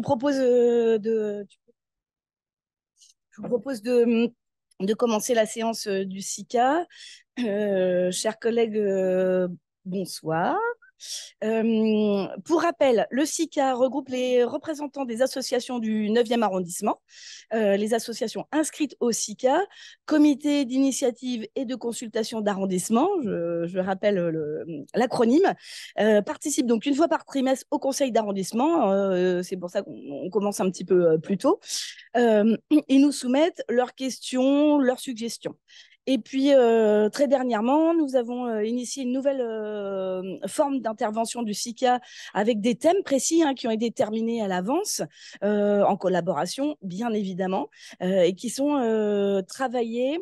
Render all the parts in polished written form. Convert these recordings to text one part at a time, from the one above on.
propose je vous propose de commencer la séance du SICA. Chers collègues, bonsoir. Pour rappel, le SICA regroupe les représentants des associations du 9e arrondissement, les associations inscrites au SICA, comité d'initiative et de consultation d'arrondissement, je rappelle l'acronyme, participent donc une fois par trimestre au conseil d'arrondissement, c'est pour ça qu'on commence un petit peu plus tôt. Ils nous soumettent leurs questions, leurs suggestions. Et puis, très dernièrement, nous avons initié une nouvelle forme d'intervention du SICA avec des thèmes précis qui ont été déterminés à l'avance, en collaboration, bien évidemment, et qui sont travaillés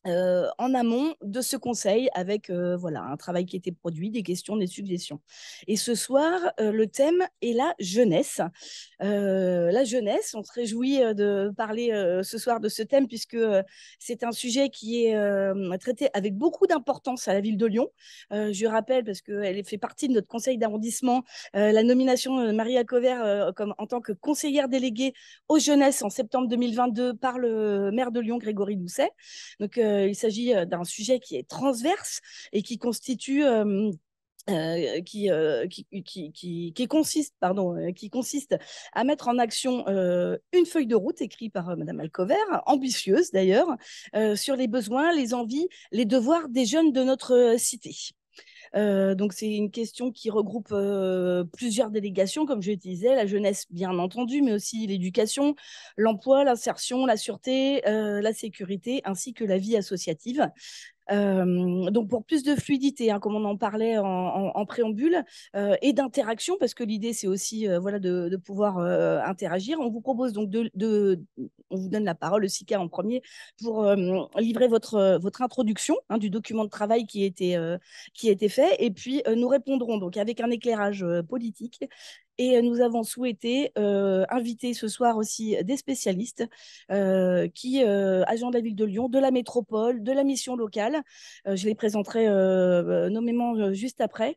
en amont de ce conseil avec voilà, un travail qui a été produit, des questions, des suggestions. Et ce soir, le thème est la jeunesse. La jeunesse, on se réjouit de parler ce soir de ce thème puisque c'est un sujet qui est traité avec beaucoup d'importance à la ville de Lyon. Je rappelle, parce qu'elle fait partie de notre conseil d'arrondissement, la nomination de Maria Covert en tant que conseillère déléguée aux jeunesses en septembre 2022 par le maire de Lyon, Grégory Doucet. Donc, il s'agit d'un sujet qui est transverse et qui constitue qui consiste à mettre en action une feuille de route écrite par Madame Alcover, ambitieuse d'ailleurs, sur les besoins, les envies, les devoirs des jeunes de notre cité. Donc, c'est une question qui regroupe plusieurs délégations, comme je disais, la jeunesse, bien entendu, mais aussi l'éducation, l'emploi, l'insertion, la sûreté, la sécurité, ainsi que la vie associative. Donc, pour plus de fluidité, comme on en parlait en préambule, et d'interaction, parce que l'idée, c'est aussi voilà, de pouvoir interagir, on vous propose donc on vous donne la parole, le SICA en premier, pour livrer votre introduction du document de travail qui a été fait, et puis nous répondrons donc avec un éclairage politique. Et nous avons souhaité inviter ce soir aussi des spécialistes agents de la ville de Lyon, de la métropole, de la mission locale. Je les présenterai nommément juste après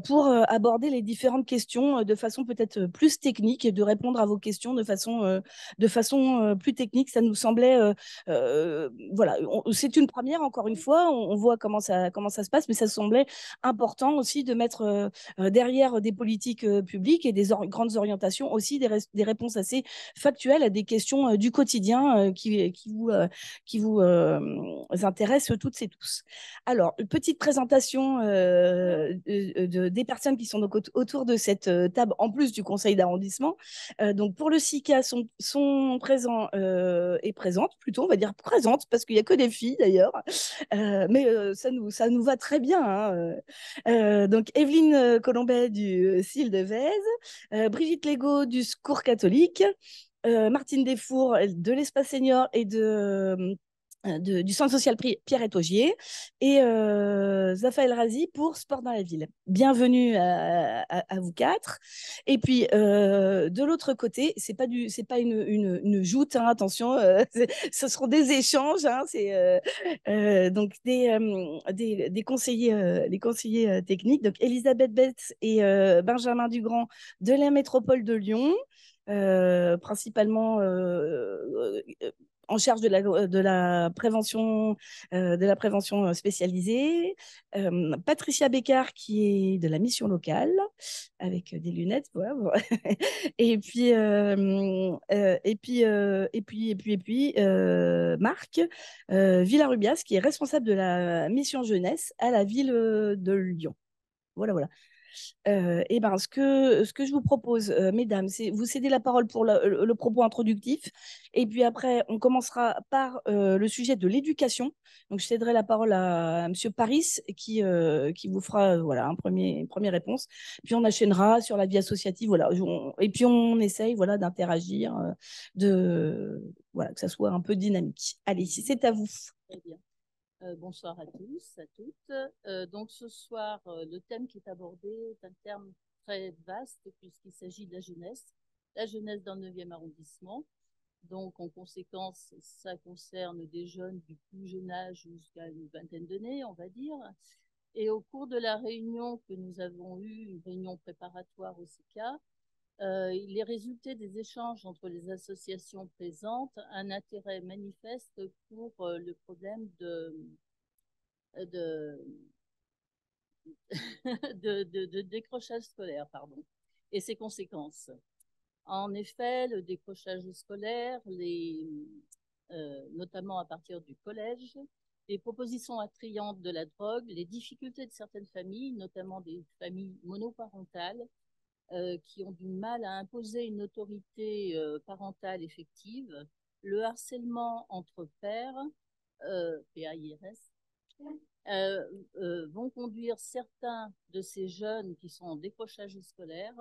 pour aborder les différentes questions de façon peut-être plus technique et de répondre à vos questions de façon plus technique. Ça nous semblait, voilà, c'est une première encore une fois, on voit comment ça se passe, mais ça semblait important aussi de mettre derrière des politiques publiques et des grandes orientations aussi des réponses assez factuelles à des questions du quotidien qui vous intéressent toutes et tous. Alors, une petite présentation des personnes qui sont donc autour de cette table, en plus du conseil d'arrondissement. Donc, pour le SICA, sont présents et présentes, plutôt, on va dire présentes, parce qu'il n'y a que des filles d'ailleurs. Mais ça nous va très bien. Donc, Evelyne Colombet du CIL de Vèze, Brigitte Legault du Secours catholique, Martine Desfours de l'Espace Senior et du Centre social Pierre Etaugier et Zafael Razi pour Sport dans la ville. Bienvenue à vous quatre. Et puis, de l'autre côté, c'est pas une joute, attention, ce seront des échanges, donc des conseillers, les conseillers techniques, donc Elisabeth Betts et Benjamin Dugrand de la métropole de Lyon, principalement en charge de la prévention spécialisée. Patricia Bécard, qui est de la mission locale, avec des lunettes. Voilà. Et puis, Marc Villarubias, qui est responsable de la mission jeunesse à la ville de Lyon. Voilà, voilà. Et ben, ce que je vous propose, mesdames, c'est vous céder la parole pour le propos introductif. Et puis après, on commencera par le sujet de l'éducation. Donc, je céderai la parole à Monsieur Paris qui vous fera voilà, une première réponse. Puis on enchaînera sur la vie associative. Voilà, et puis on essaye voilà, d'interagir, voilà, que ça soit un peu dynamique. Allez, c'est à vous. Très bien. Bonsoir à tous, à toutes. Donc ce soir, le thème qui est abordé est un terme très vaste puisqu'il s'agit de la jeunesse dans le 9e arrondissement. Donc en conséquence, ça concerne des jeunes du plus jeune âge jusqu'à une vingtaine d'années, on va dire. Et au cours de la réunion que nous avons eue, une réunion préparatoire au SICA, Il est résulté des échanges entre les associations présentes un intérêt manifeste pour le problème de, de décrochage scolaire, pardon, et ses conséquences. En effet, le décrochage scolaire, notamment à partir du collège, les propositions attrayantes de la drogue, les difficultés de certaines familles, notamment des familles monoparentales, qui ont du mal à imposer une autorité parentale effective, le harcèlement entre pairs, PAIRS, vont conduire certains de ces jeunes qui sont en décrochage scolaire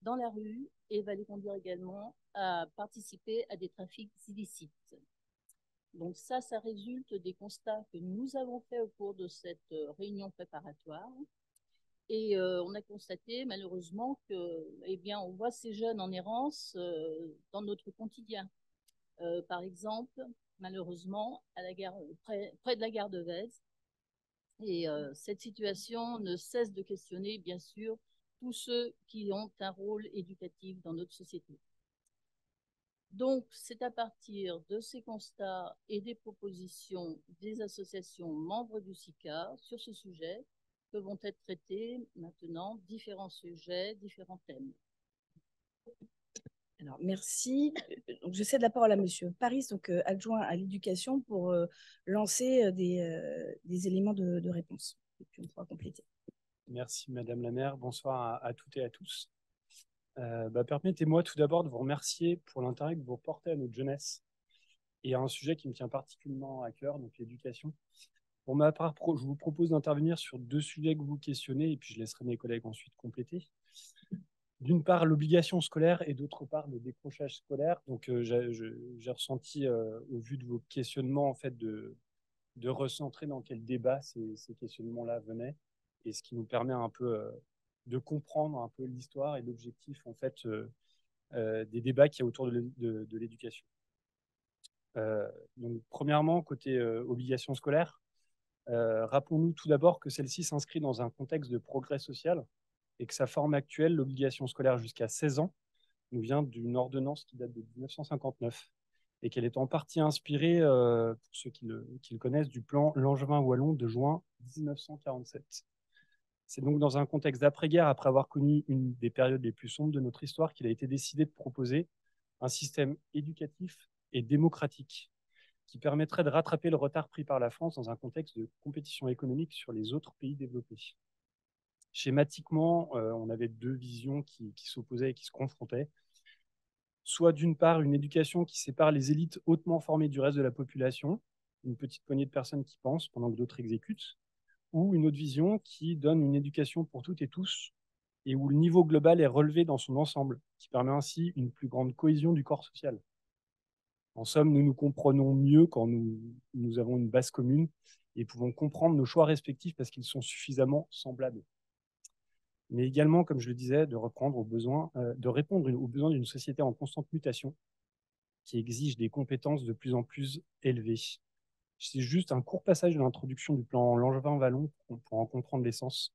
dans la rue et va les conduire également à participer à des trafics illicites. Donc ça résulte des constats que nous avons faits au cours de cette réunion préparatoire. Et on a constaté malheureusement que, eh bien, on voit ces jeunes en errance dans notre quotidien. Par exemple, malheureusement, à la gare, près de la gare de Vèze. Et cette situation ne cesse de questionner, bien sûr, tous ceux qui ont un rôle éducatif dans notre société. Donc, c'est à partir de ces constats et des propositions des associations membres du SICA sur ce sujet que vont être traités maintenant différents sujets, différents thèmes. Alors, merci. Donc, je cède la parole à Monsieur Paris, donc adjoint à l'éducation, pour lancer des éléments de réponse. Et puis on pourra compléter. Merci Madame la maire. Bonsoir à toutes et à tous. Permettez-moi tout d'abord de vous remercier pour l'intérêt que vous portez à notre jeunesse et à un sujet qui me tient particulièrement à cœur, donc l'éducation. Pour ma part, je vous propose d'intervenir sur deux sujets que vous questionnez et puis je laisserai mes collègues ensuite compléter. D'une part, l'obligation scolaire et d'autre part, le décrochage scolaire. Donc, j'ai ressenti, au vu de vos questionnements, en fait, de recentrer dans quel débat ces questionnements-là venaient et ce qui nous permet un peu de comprendre un peu l'histoire et l'objectif, en fait, des débats qu'il y a autour de l'éducation. Donc, premièrement, côté obligation scolaire, rappelons-nous tout d'abord que celle-ci s'inscrit dans un contexte de progrès social et que sa forme actuelle, l'obligation scolaire jusqu'à 16 ans, nous vient d'une ordonnance qui date de 1959 et qu'elle est en partie inspirée, pour ceux qui le connaissent, du plan Langevin-Wallon de juin 1947. C'est donc dans un contexte d'après-guerre, après avoir connu une des périodes les plus sombres de notre histoire, qu'il a été décidé de proposer un système éducatif et démocratique qui permettrait de rattraper le retard pris par la France dans un contexte de compétition économique sur les autres pays développés. Schématiquement, on avait deux visions qui s'opposaient et qui se confrontaient. Soit d'une part une éducation qui sépare les élites hautement formées du reste de la population, une petite poignée de personnes qui pensent pendant que d'autres exécutent, ou une autre vision qui donne une éducation pour toutes et tous et où le niveau global est relevé dans son ensemble, qui permet ainsi une plus grande cohésion du corps social. En somme, nous nous comprenons mieux quand nous avons une base commune et pouvons comprendre nos choix respectifs parce qu'ils sont suffisamment semblables. Mais également, comme je le disais, de répondre aux besoins d'une société en constante mutation qui exige des compétences de plus en plus élevées. C'est juste un court passage de l'introduction du plan Langevin-Wallon pour en comprendre l'essence.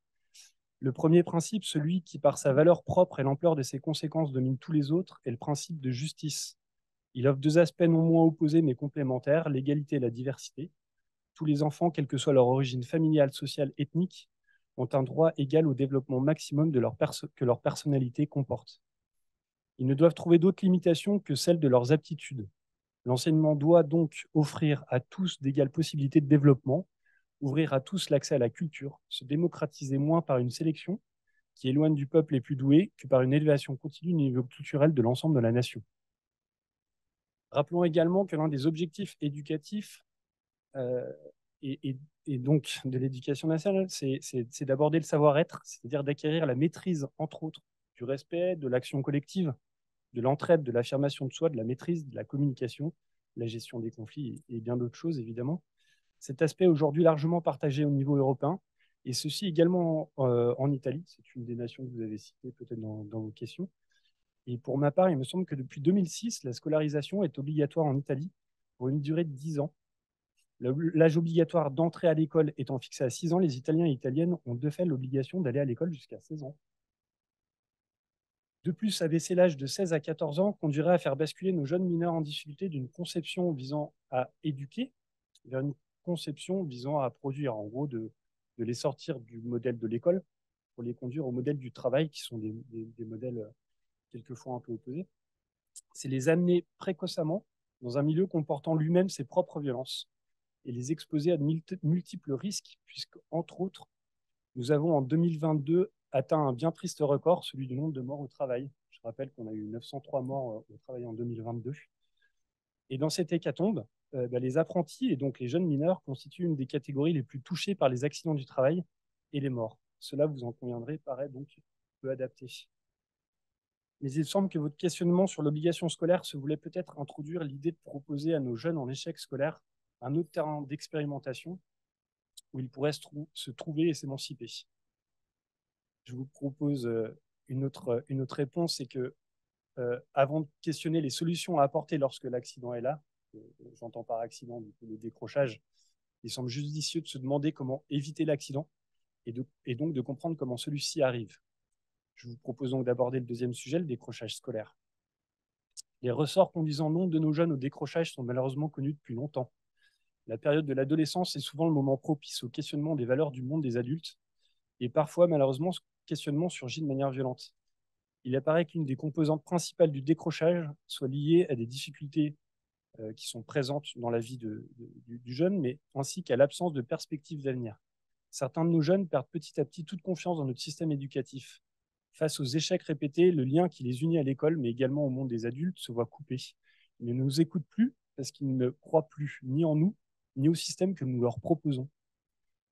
Le premier principe, celui qui, par sa valeur propre et l'ampleur de ses conséquences, domine tous les autres, est le principe de justice. Il offre deux aspects non moins opposés mais complémentaires, l'égalité et la diversité. Tous les enfants, quelle que soit leur origine familiale, sociale, ethnique, ont un droit égal au développement maximum que leur personnalité comporte. Ils ne doivent trouver d'autres limitations que celles de leurs aptitudes. L'enseignement doit donc offrir à tous d'égales possibilités de développement, ouvrir à tous l'accès à la culture, se démocratiser moins par une sélection qui éloigne du peuple les plus doués que par une élévation continue du niveau culturel de l'ensemble de la nation. Rappelons également que l'un des objectifs éducatifs et donc de l'éducation nationale, c'est d'aborder le savoir-être, c'est-à-dire d'acquérir la maîtrise, entre autres, du respect, de l'action collective, de l'entraide, de l'affirmation de soi, de la maîtrise, de la communication, la gestion des conflits et bien d'autres choses, évidemment. Cet aspect est aujourd'hui largement partagé au niveau européen, et ceci également en Italie. C'est une des nations que vous avez citées peut-être dans vos questions. Et pour ma part, il me semble que depuis 2006, la scolarisation est obligatoire en Italie pour une durée de 10 ans. L'âge obligatoire d'entrée à l'école étant fixé à 6 ans, les Italiens et Italiennes ont de fait l'obligation d'aller à l'école jusqu'à 16 ans. De plus, abaisser l'âge de 16 à 14 ans conduirait à faire basculer nos jeunes mineurs en difficulté d'une conception visant à éduquer vers une conception visant à produire, en gros, de les sortir du modèle de l'école pour les conduire au modèle du travail, qui sont des modèles quelquefois un peu opposés. C'est les amener précocement dans un milieu comportant lui-même ses propres violences et les exposer à de multiples risques, puisque, entre autres, nous avons en 2022 atteint un bien triste record, celui du nombre de morts au travail. Je rappelle qu'on a eu 903 morts au travail en 2022. Et dans cette hécatombe, les apprentis et donc les jeunes mineurs constituent une des catégories les plus touchées par les accidents du travail et les morts. Cela, vous en conviendrez, paraît donc peu adapté. Mais il semble que votre questionnement sur l'obligation scolaire se voulait peut-être introduire l'idée de proposer à nos jeunes en échec scolaire un autre terrain d'expérimentation où ils pourraient se trouver et s'émanciper. Je vous propose une autre réponse, c'est que avant de questionner les solutions à apporter lorsque l'accident est là, j'entends par accident le décrochage, il semble judicieux de se demander comment éviter l'accident et donc de comprendre comment celui-ci arrive. Je vous propose donc d'aborder le deuxième sujet, le décrochage scolaire. Les ressorts conduisant nombre de nos jeunes au décrochage sont malheureusement connus depuis longtemps. La période de l'adolescence est souvent le moment propice au questionnement des valeurs du monde des adultes, et parfois, malheureusement, ce questionnement surgit de manière violente. Il apparaît qu'une des composantes principales du décrochage soit liée à des difficultés qui sont présentes dans la vie du jeune, mais ainsi qu'à l'absence de perspectives d'avenir. Certains de nos jeunes perdent petit à petit toute confiance dans notre système éducatif. Face aux échecs répétés, le lien qui les unit à l'école, mais également au monde des adultes, se voit coupé. Ils ne nous écoutent plus parce qu'ils ne croient plus ni en nous, ni au système que nous leur proposons.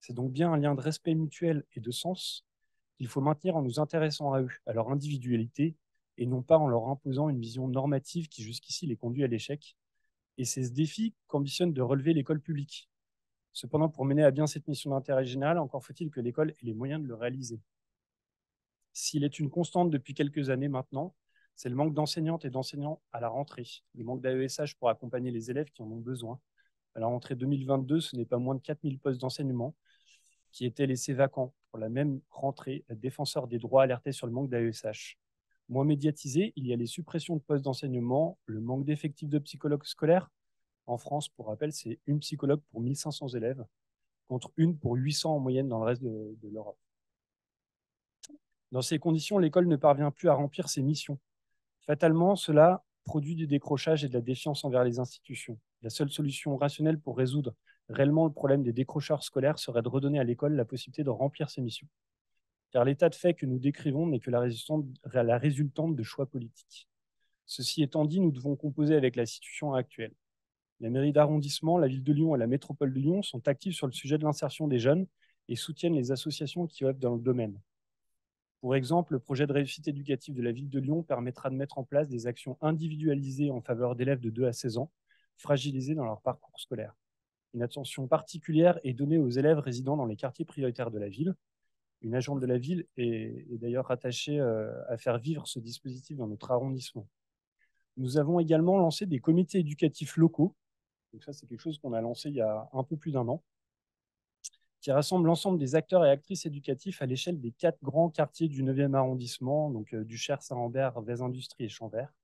C'est donc bien un lien de respect mutuel et de sens qu'il faut maintenir en nous intéressant à eux, à leur individualité, et non pas en leur imposant une vision normative qui jusqu'ici les conduit à l'échec. Et c'est ce défi qu'ambitionne de relever l'école publique. Cependant, pour mener à bien cette mission d'intérêt général, encore faut-il que l'école ait les moyens de le réaliser. S'il est une constante depuis quelques années maintenant, c'est le manque d'enseignantes et d'enseignants à la rentrée, le manque d'AESH pour accompagner les élèves qui en ont besoin. À la rentrée 2022, ce n'est pas moins de 4000 postes d'enseignement qui étaient laissés vacants. Pour la même rentrée, la défenseur des droits alertait sur le manque d'AESH. Moins médiatisé, il y a les suppressions de postes d'enseignement, le manque d'effectifs de psychologues scolaires. En France, pour rappel, c'est une psychologue pour 1500 élèves, contre une pour 800 en moyenne dans le reste de l'Europe. Dans ces conditions, l'école ne parvient plus à remplir ses missions. Fatalement, cela produit du décrochage et de la défiance envers les institutions. La seule solution rationnelle pour résoudre réellement le problème des décrocheurs scolaires serait de redonner à l'école la possibilité de remplir ses missions. Car l'état de fait que nous décrivons n'est que la résultante de choix politiques. Ceci étant dit, nous devons composer avec la situation actuelle. La mairie d'arrondissement, la ville de Lyon et la métropole de Lyon sont actives sur le sujet de l'insertion des jeunes et soutiennent les associations qui œuvrent dans le domaine. Pour exemple, le projet de réussite éducative de la ville de Lyon permettra de mettre en place des actions individualisées en faveur d'élèves de 2 à 16 ans, fragilisés dans leur parcours scolaire. Une attention particulière est donnée aux élèves résidant dans les quartiers prioritaires de la ville. Une agente de la ville est d'ailleurs rattachée à faire vivre ce dispositif dans notre arrondissement. Nous avons également lancé des comités éducatifs locaux. Donc ça, c'est quelque chose qu'on a lancé il y a un peu plus d'un an, qui rassemble l'ensemble des acteurs et actrices éducatifs à l'échelle des 4 grands quartiers du 9e arrondissement, donc du Cher, Saint-Rambert, Vez-Industrie et Chambert.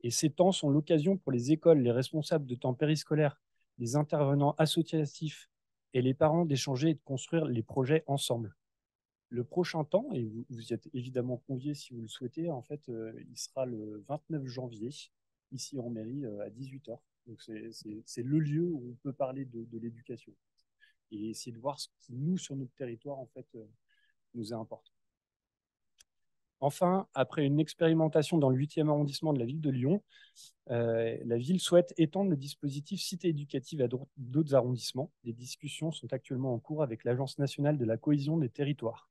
Et ces temps sont l'occasion pour les écoles, les responsables de temps périscolaires, les intervenants associatifs et les parents d'échanger et de construire les projets ensemble. Le prochain temps, et vous y êtes évidemment conviés si vous le souhaitez, en fait, il sera le 29 janvier, ici en mairie, à 18h. Donc c'est le lieu où on peut parler de l'éducation et essayer de voir ce qui, nous, sur notre territoire, en fait, nous est important. Enfin, après une expérimentation dans le 8e arrondissement de la ville de Lyon, la ville souhaite étendre le dispositif Cité éducative à d'autres arrondissements. Des discussions sont actuellement en cours avec l'Agence nationale de la cohésion des territoires.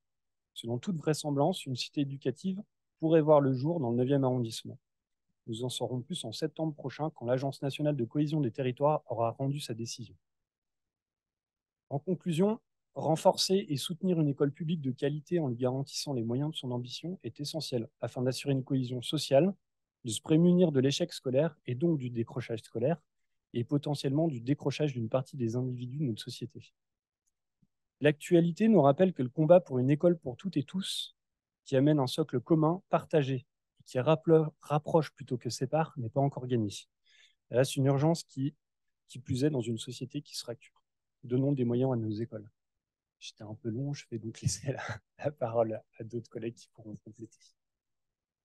Selon toute vraisemblance, une cité éducative pourrait voir le jour dans le 9e arrondissement. Nous en saurons plus en septembre prochain, quand l'Agence nationale de cohésion des territoires aura rendu sa décision. En conclusion, renforcer et soutenir une école publique de qualité en lui garantissant les moyens de son ambition est essentiel afin d'assurer une cohésion sociale, de se prémunir de l'échec scolaire et donc du décrochage scolaire et potentiellement du décrochage d'une partie des individus de notre société. L'actualité nous rappelle que le combat pour une école pour toutes et tous, qui amène un socle commun, partagé, qui rapproche plutôt que sépare n'est pas encore gagnée. Et là, c'est une urgence qui plus est dans une société qui se fracture. Donnons des moyens à nos écoles. J'étais un peu long, je vais donc laisser la parole à d'autres collègues qui pourront compléter.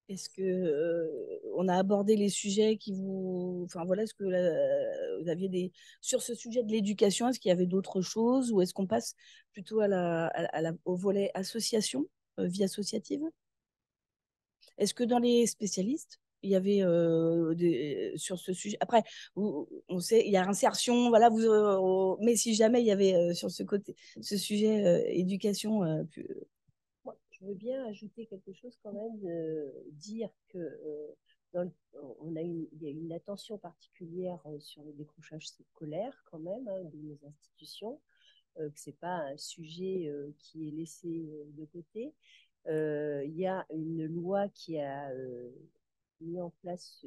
Est-ce que on a abordé les sujets qui vous, enfin voilà, est-ce que vous aviez sur ce sujet de l'éducation, est-ce qu'il y avait d'autres choses ou est-ce qu'on passe plutôt au volet association, vie associative? Est-ce que dans les spécialistes, il y avait sur ce sujet. Après, on sait, il y a insertion, voilà, mais si jamais il y avait sur ce sujet éducation. Je veux bien ajouter quelque chose quand même, dire que il y a une attention particulière sur le décrochage scolaire quand même de nos institutions, que c'est pas un sujet qui est laissé de côté. Il y a une loi qui a mis en place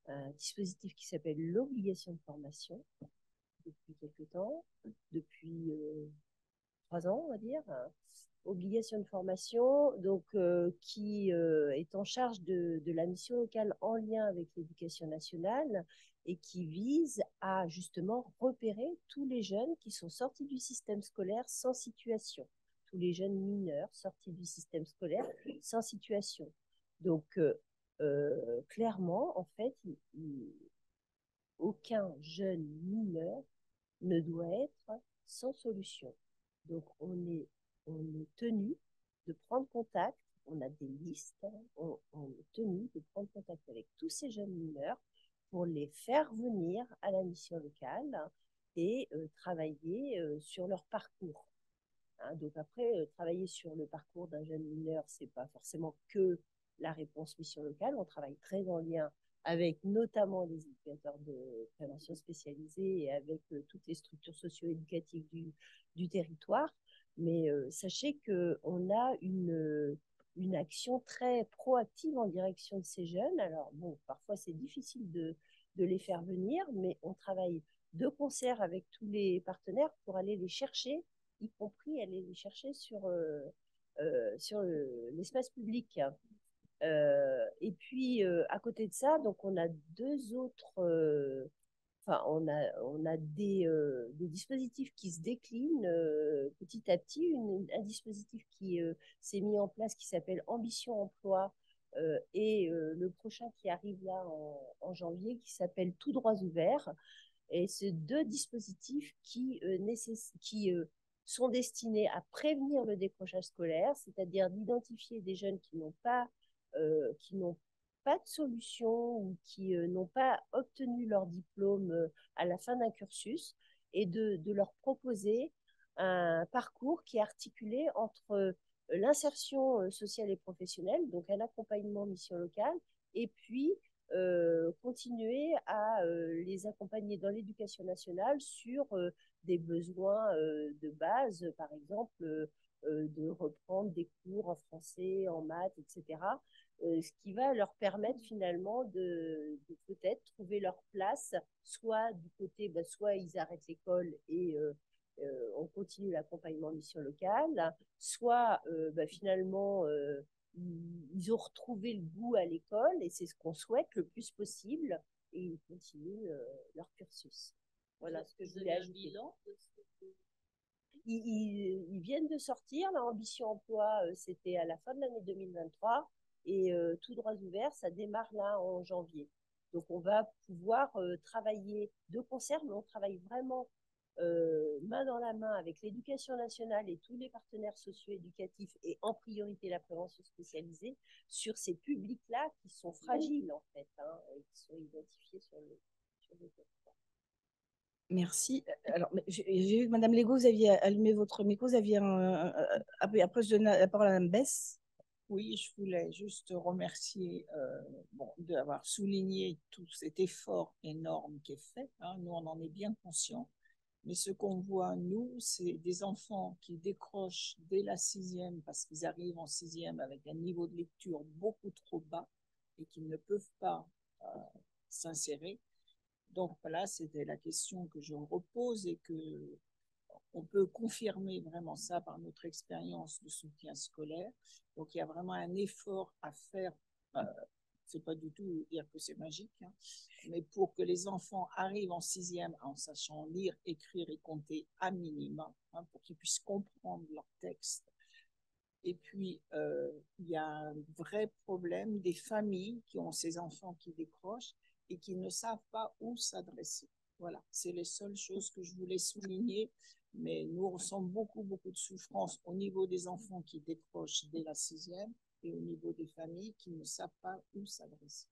un dispositif qui s'appelle l'obligation de formation depuis quelque temps, depuis 3 ans, on va dire. Obligation de formation, donc qui est en charge de la mission locale en lien avec l'éducation nationale et qui vise à justement repérer tous les jeunes qui sont sortis du système scolaire sans situation, tous les jeunes mineurs sortis du système scolaire sans situation. Donc clairement, en fait, aucun jeune mineur ne doit être sans solution. Donc on est tenu de prendre contact, on a des listes, on est tenu de prendre contact avec tous ces jeunes mineurs pour les faire venir à la mission locale et travailler sur leur parcours. Hein, donc après, travailler sur le parcours d'un jeune mineur, c'est pas forcément que la réponse mission locale. On travaille très en lien avec notamment les éducateurs de prévention spécialisés et avec toutes les structures socio-éducatives du territoire. Mais sachez qu'on a une action très proactive en direction de ces jeunes. Alors bon, parfois c'est difficile de les faire venir, mais on travaille de concert avec tous les partenaires pour aller les chercher, y compris aller les chercher sur l'espace public. Et puis, à côté de ça, donc on a deux autres. Enfin, on a des dispositifs qui se déclinent petit à petit. Un dispositif qui s'est mis en place qui s'appelle Ambition Emploi et le prochain qui arrive là en janvier qui s'appelle Tout droits ouverts. Et ces deux dispositifs qui sont destinés à prévenir le décrochage scolaire, c'est-à-dire d'identifier des jeunes qui n'ont pas de solution ou qui n'ont pas obtenu leur diplôme à la fin d'un cursus et de leur proposer un parcours qui est articulé entre l'insertion sociale et professionnelle, donc un accompagnement mission locale, et puis continuer à les accompagner dans l'éducation nationale sur des besoins de base, par exemple de reprendre des cours en français, en maths, etc. Ce qui va leur permettre finalement de peut-être trouver leur place, soit du côté, soit ils arrêtent l'école et on continue l'accompagnement mission locale, soit finalement ils ont retrouvé le goût à l'école et c'est ce qu'on souhaite le plus possible et ils continuent leur cursus. Voilà ce que je voulais ajouter. Ils viennent de sortir, la Ambition Emploi, c'était à la fin de l'année 2023 et Tout droits ouverts, ça démarre là en janvier. Donc on va pouvoir travailler de concert, mais on travaille vraiment main dans la main avec l'éducation nationale et tous les partenaires socio-éducatifs et en priorité la prévention spécialisée sur ces publics-là qui sont fragiles en fait, et qui sont identifiés sur le territoire. Merci. Alors, j'ai vu que Madame Legault, vous aviez allumé votre micro, vous aviez après je donne la parole à Mme Bess. Oui, je voulais juste remercier d'avoir souligné tout cet effort énorme qui est fait. Nous, on en est bien conscients. Mais ce qu'on voit, nous, c'est des enfants qui décrochent dès la 6e parce qu'ils arrivent en 6e avec un niveau de lecture beaucoup trop bas et qu'ils ne peuvent pas s'insérer. Donc voilà, c'était la question que je repose et que on peut confirmer vraiment ça par notre expérience de soutien scolaire. Donc il y a vraiment un effort à faire Euh, c'est pas du tout dire que c'est magique, hein, mais pour que les enfants arrivent en sixième en sachant lire, écrire et compter à minima, hein, pour qu'ils puissent comprendre leur texte. Et puis, il y a un vrai problème des familles qui ont ces enfants qui décrochent et qui ne savent pas où s'adresser. Voilà, c'est les seules choses que je voulais souligner. Mais nous, on ressent beaucoup, beaucoup de souffrance au niveau des enfants qui décrochent dès la sixième et au niveau des familles qui ne savent pas où s'adresser.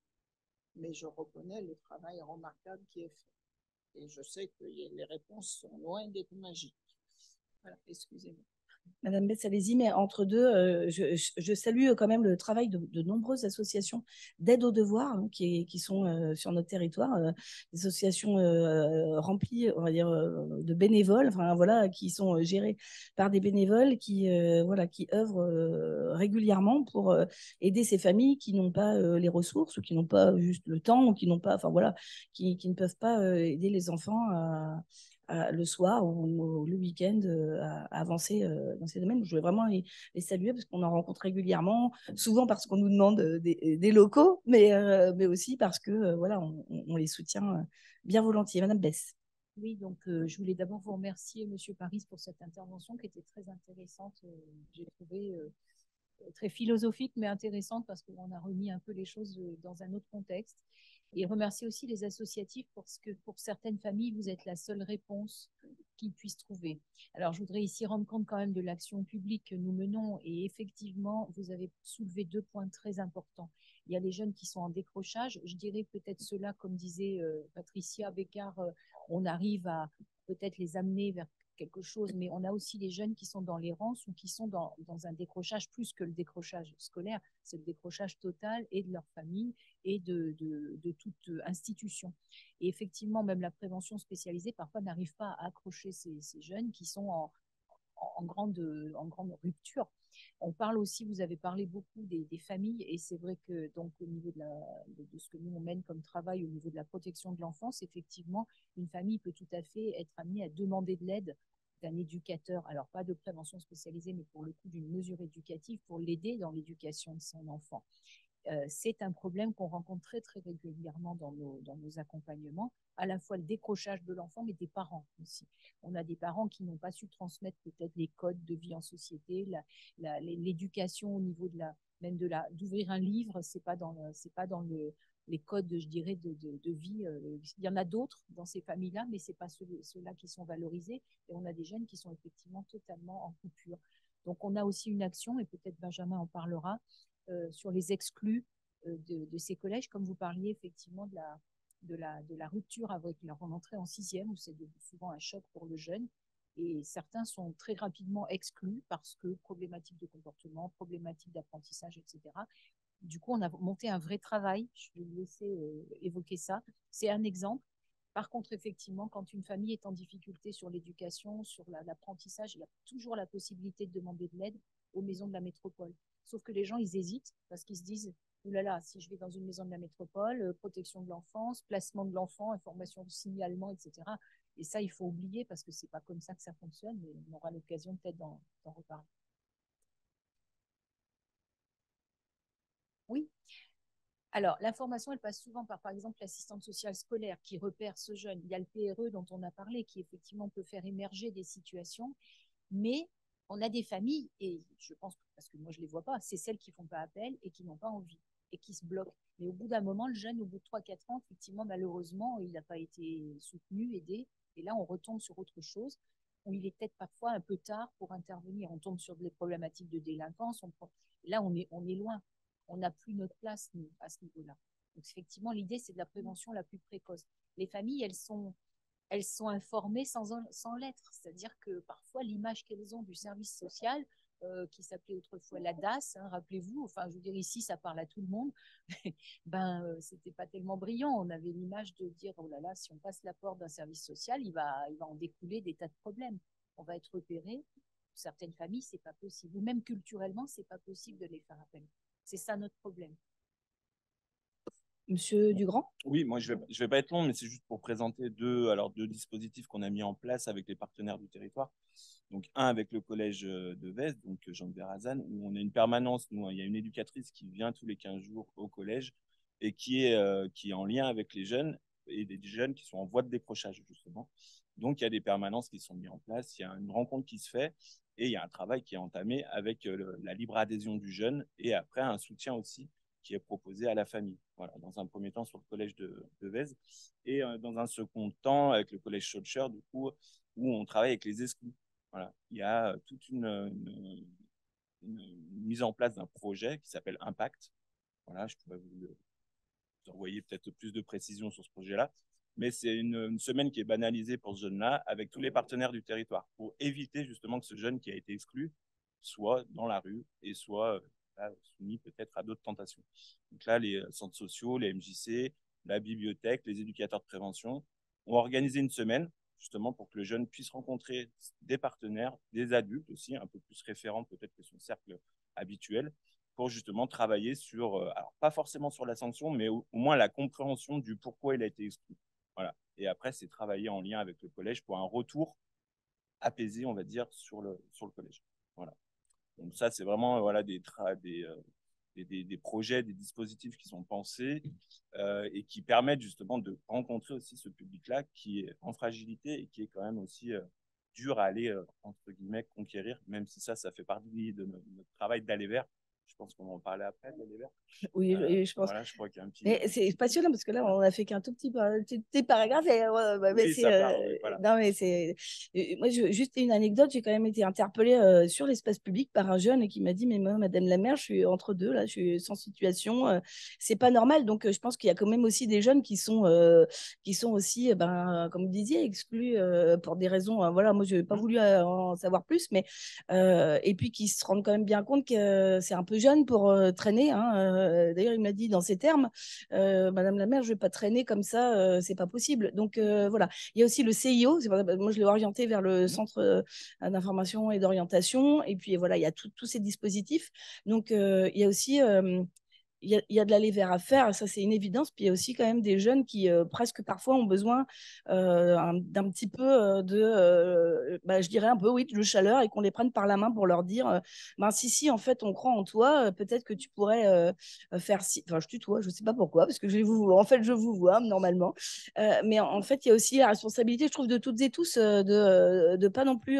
Mais je reconnais le travail remarquable qui est fait. Et je sais que les réponses sont loin d'être magiques. Voilà, excusez-moi. Madame Betts, allez-y, mais entre deux, je salue quand même le travail de nombreuses associations d'aide aux devoirs, hein, qui sont sur notre territoire, des associations remplies, on va dire, de bénévoles, enfin, voilà, qui sont gérées par des bénévoles voilà, qui œuvrent régulièrement pour aider ces familles qui n'ont pas les ressources ou qui n'ont pas juste le temps ou qui n'ont pas, enfin voilà, qui ne peuvent pas aider les enfants le soir ou le week-end à avancer dans ces domaines. Je voulais vraiment les saluer parce qu'on en rencontre régulièrement, souvent parce qu'on nous demande des locaux, mais aussi parce que voilà, on les soutient bien volontiers. Madame Bess. Oui, donc je voulais d'abord vous remercier, Monsieur Paris, pour cette intervention qui était très intéressante. J'ai trouvé très philosophique, mais intéressante parce qu'on a remis un peu les choses dans un autre contexte. Et remercier aussi les associatifs parce que pour certaines familles, vous êtes la seule réponse qu'ils puissent trouver. Alors, je voudrais ici rendre compte quand même de l'action publique que nous menons. Et effectivement, vous avez soulevé deux points très importants. Il y a les jeunes qui sont en décrochage. Je dirais peut-être cela, comme disait Patricia Bécard, on arrive à peut-être les amener vers quelque chose, mais on a aussi les jeunes qui sont dans l'errance ou qui sont dans un décrochage plus que le décrochage scolaire, c'est le décrochage total et de leur famille et de toute institution. Et effectivement, même la prévention spécialisée parfois n'arrive pas à accrocher ces jeunes qui sont en grande rupture. On parle aussi, vous avez parlé beaucoup des familles, et c'est vrai que donc au niveau de ce que nous on mène comme travail au niveau de la protection de l'enfance, effectivement, une famille peut tout à fait être amenée à demander de l'aide d'un éducateur, alors pas de prévention spécialisée, mais pour le coup d'une mesure éducative pour l'aider dans l'éducation de son enfant. C'est un problème qu'on rencontre très, très régulièrement dans nos accompagnements, à la fois le décrochage de l'enfant, mais des parents aussi. On a des parents qui n'ont pas su transmettre peut-être les codes de vie en société, l'éducation au niveau même d'ouvrir un livre, c'est pas dans les codes, je dirais, de vie. Il y en a d'autres dans ces familles-là, mais c'est pas ceux-là qui sont valorisés. Et on a des jeunes qui sont effectivement totalement en coupure. Donc, on a aussi une action, et peut-être Benjamin en parlera, sur les exclus de ces collèges, comme vous parliez effectivement de la rupture avec leur entrée en sixième, où c'est souvent un choc pour le jeune. Et certains sont très rapidement exclus parce que problématiques de comportement, problématiques d'apprentissage, etc. Du coup, on a monté un vrai travail. Je vais vous laisser évoquer ça. C'est un exemple. Par contre, effectivement, quand une famille est en difficulté sur l'éducation, sur l'apprentissage, il y a toujours la possibilité de demander de l'aide aux maisons de la métropole. Sauf que les gens, ils hésitent parce qu'ils se disent, oh là là, si je vais dans une maison de la métropole, protection de l'enfance, placement de l'enfant, information de signalement, etc. Et ça, il faut oublier parce que c'est pas comme ça que ça fonctionne, mais on aura l'occasion peut-être d'en reparler. Oui. Alors, l'information, elle passe souvent par exemple, l'assistante sociale scolaire qui repère ce jeune. Il y a le PRE dont on a parlé qui, effectivement, peut faire émerger des situations. Mais on a des familles, et je pense, parce que moi, je ne les vois pas, c'est celles qui ne font pas appel et qui n'ont pas envie et qui se bloquent. Mais au bout d'un moment, le jeune, au bout de 3-4 ans, effectivement, malheureusement, il n'a pas été soutenu, aidé. Et là, on retombe sur autre chose où il est peut-être parfois un peu tard pour intervenir. On tombe sur des problématiques de délinquance. Là, on est loin. On n'a plus notre place, nous, à ce niveau-là. Donc, effectivement, l'idée, c'est de la prévention la plus précoce. Les familles, elles sont informées sans l'être. C'est-à-dire que parfois, l'image qu'elles ont du service social, qui s'appelait autrefois la DAS, hein, rappelez-vous, enfin, je veux dire, ici, ça parle à tout le monde, c'était pas tellement brillant. On avait l'image de dire, oh là là, si on passe la porte d'un service social, il va en découler des tas de problèmes. On va être repéré. Pour certaines familles, c'est pas possible. Ou même culturellement, c'est pas possible de les faire appel. C'est ça notre problème. Monsieur Dugrand? Oui, moi je vais pas être long, mais c'est juste pour présenter deux dispositifs qu'on a mis en place avec les partenaires du territoire. Donc un avec le collège de Vez, donc Jean de Verrazane, où on a une permanence. Nous, il y a une éducatrice qui vient tous les 15 jours au collège et qui est en lien avec les jeunes et des jeunes qui sont en voie de décrochage justement. Donc il y a des permanences qui sont mises en place, il y a une rencontre qui se fait et il y a un travail qui est entamé avec la libre adhésion du jeune et après un soutien aussi qui est proposé à la famille. Voilà, dans un premier temps sur le collège de Vez et dans un second temps avec le collège Schulcher, du coup, où on travaille avec les exclus. Voilà. Il y a toute une mise en place d'un projet qui s'appelle Impact. Voilà, je pourrais vous envoyer peut-être plus de précisions sur ce projet-là. Mais c'est une semaine qui est banalisée pour ce jeune-là avec tous les partenaires du territoire pour éviter justement que ce jeune qui a été exclu soit dans la rue et soit soumis peut-être à d'autres tentations. Donc là, les centres sociaux, les MJC, la bibliothèque, les éducateurs de prévention ont organisé une semaine justement pour que le jeune puisse rencontrer des partenaires, des adultes aussi, un peu plus référents peut-être que son cercle habituel, pour justement travailler sur, alors pas forcément sur la sanction, mais au moins la compréhension du pourquoi il a été exclu. Voilà. Et après, c'est travailler en lien avec le collège pour un retour apaisé, on va dire, sur le collège. Voilà. Donc ça, c'est vraiment voilà, des projets, des dispositifs qui sont pensés et qui permettent justement de rencontrer aussi ce public-là qui est en fragilité et qui est quand même aussi dur à aller, entre guillemets, conquérir, même si ça fait partie de notre travail d'aller vers. Je pense qu'on va en parler après, d'aller vers. Oui, je pense. Voilà, je crois qu'il y a un petit... Mais c'est passionnant parce que là, on a fait qu'un tout petit paragraphe. Et, mais oui, c'est, ça part, oui, voilà. non, mais c'est. Moi, juste une anecdote, j'ai quand même été interpellée sur l'espace public par un jeune qui m'a dit, mais moi, Madame la maire, je suis entre deux, là, je suis sans situation, c'est pas normal. Donc, je pense qu'il y a quand même aussi des jeunes qui sont aussi, comme vous disiez, exclus pour des raisons. Voilà, moi, je n'ai pas voulu en savoir plus, mais et puis qui se rendent quand même bien compte que c'est un peu jeune pour traîner. Hein, d'ailleurs, il m'a dit dans ces termes, Madame la maire, je ne vais pas traîner comme ça, c'est pas possible. Donc voilà, il y a aussi le CIO, moi je l'ai orienté vers le centre d'information et d'orientation, et puis voilà, il y a tous ces dispositifs. Donc il y a aussi il y a de l'aller vers à faire, ça c'est une évidence. Puis il y a aussi quand même des jeunes qui presque parfois ont besoin d'un petit peu je dirais un peu, oui, de chaleur et qu'on les prenne par la main pour leur dire si, en fait, on croit en toi, peut-être que tu pourrais faire si. Enfin, je tutoie, je ne sais pas pourquoi, parce que je vous vois normalement. Mais en fait, il y a aussi la responsabilité, je trouve, de toutes et tous de pas non plus.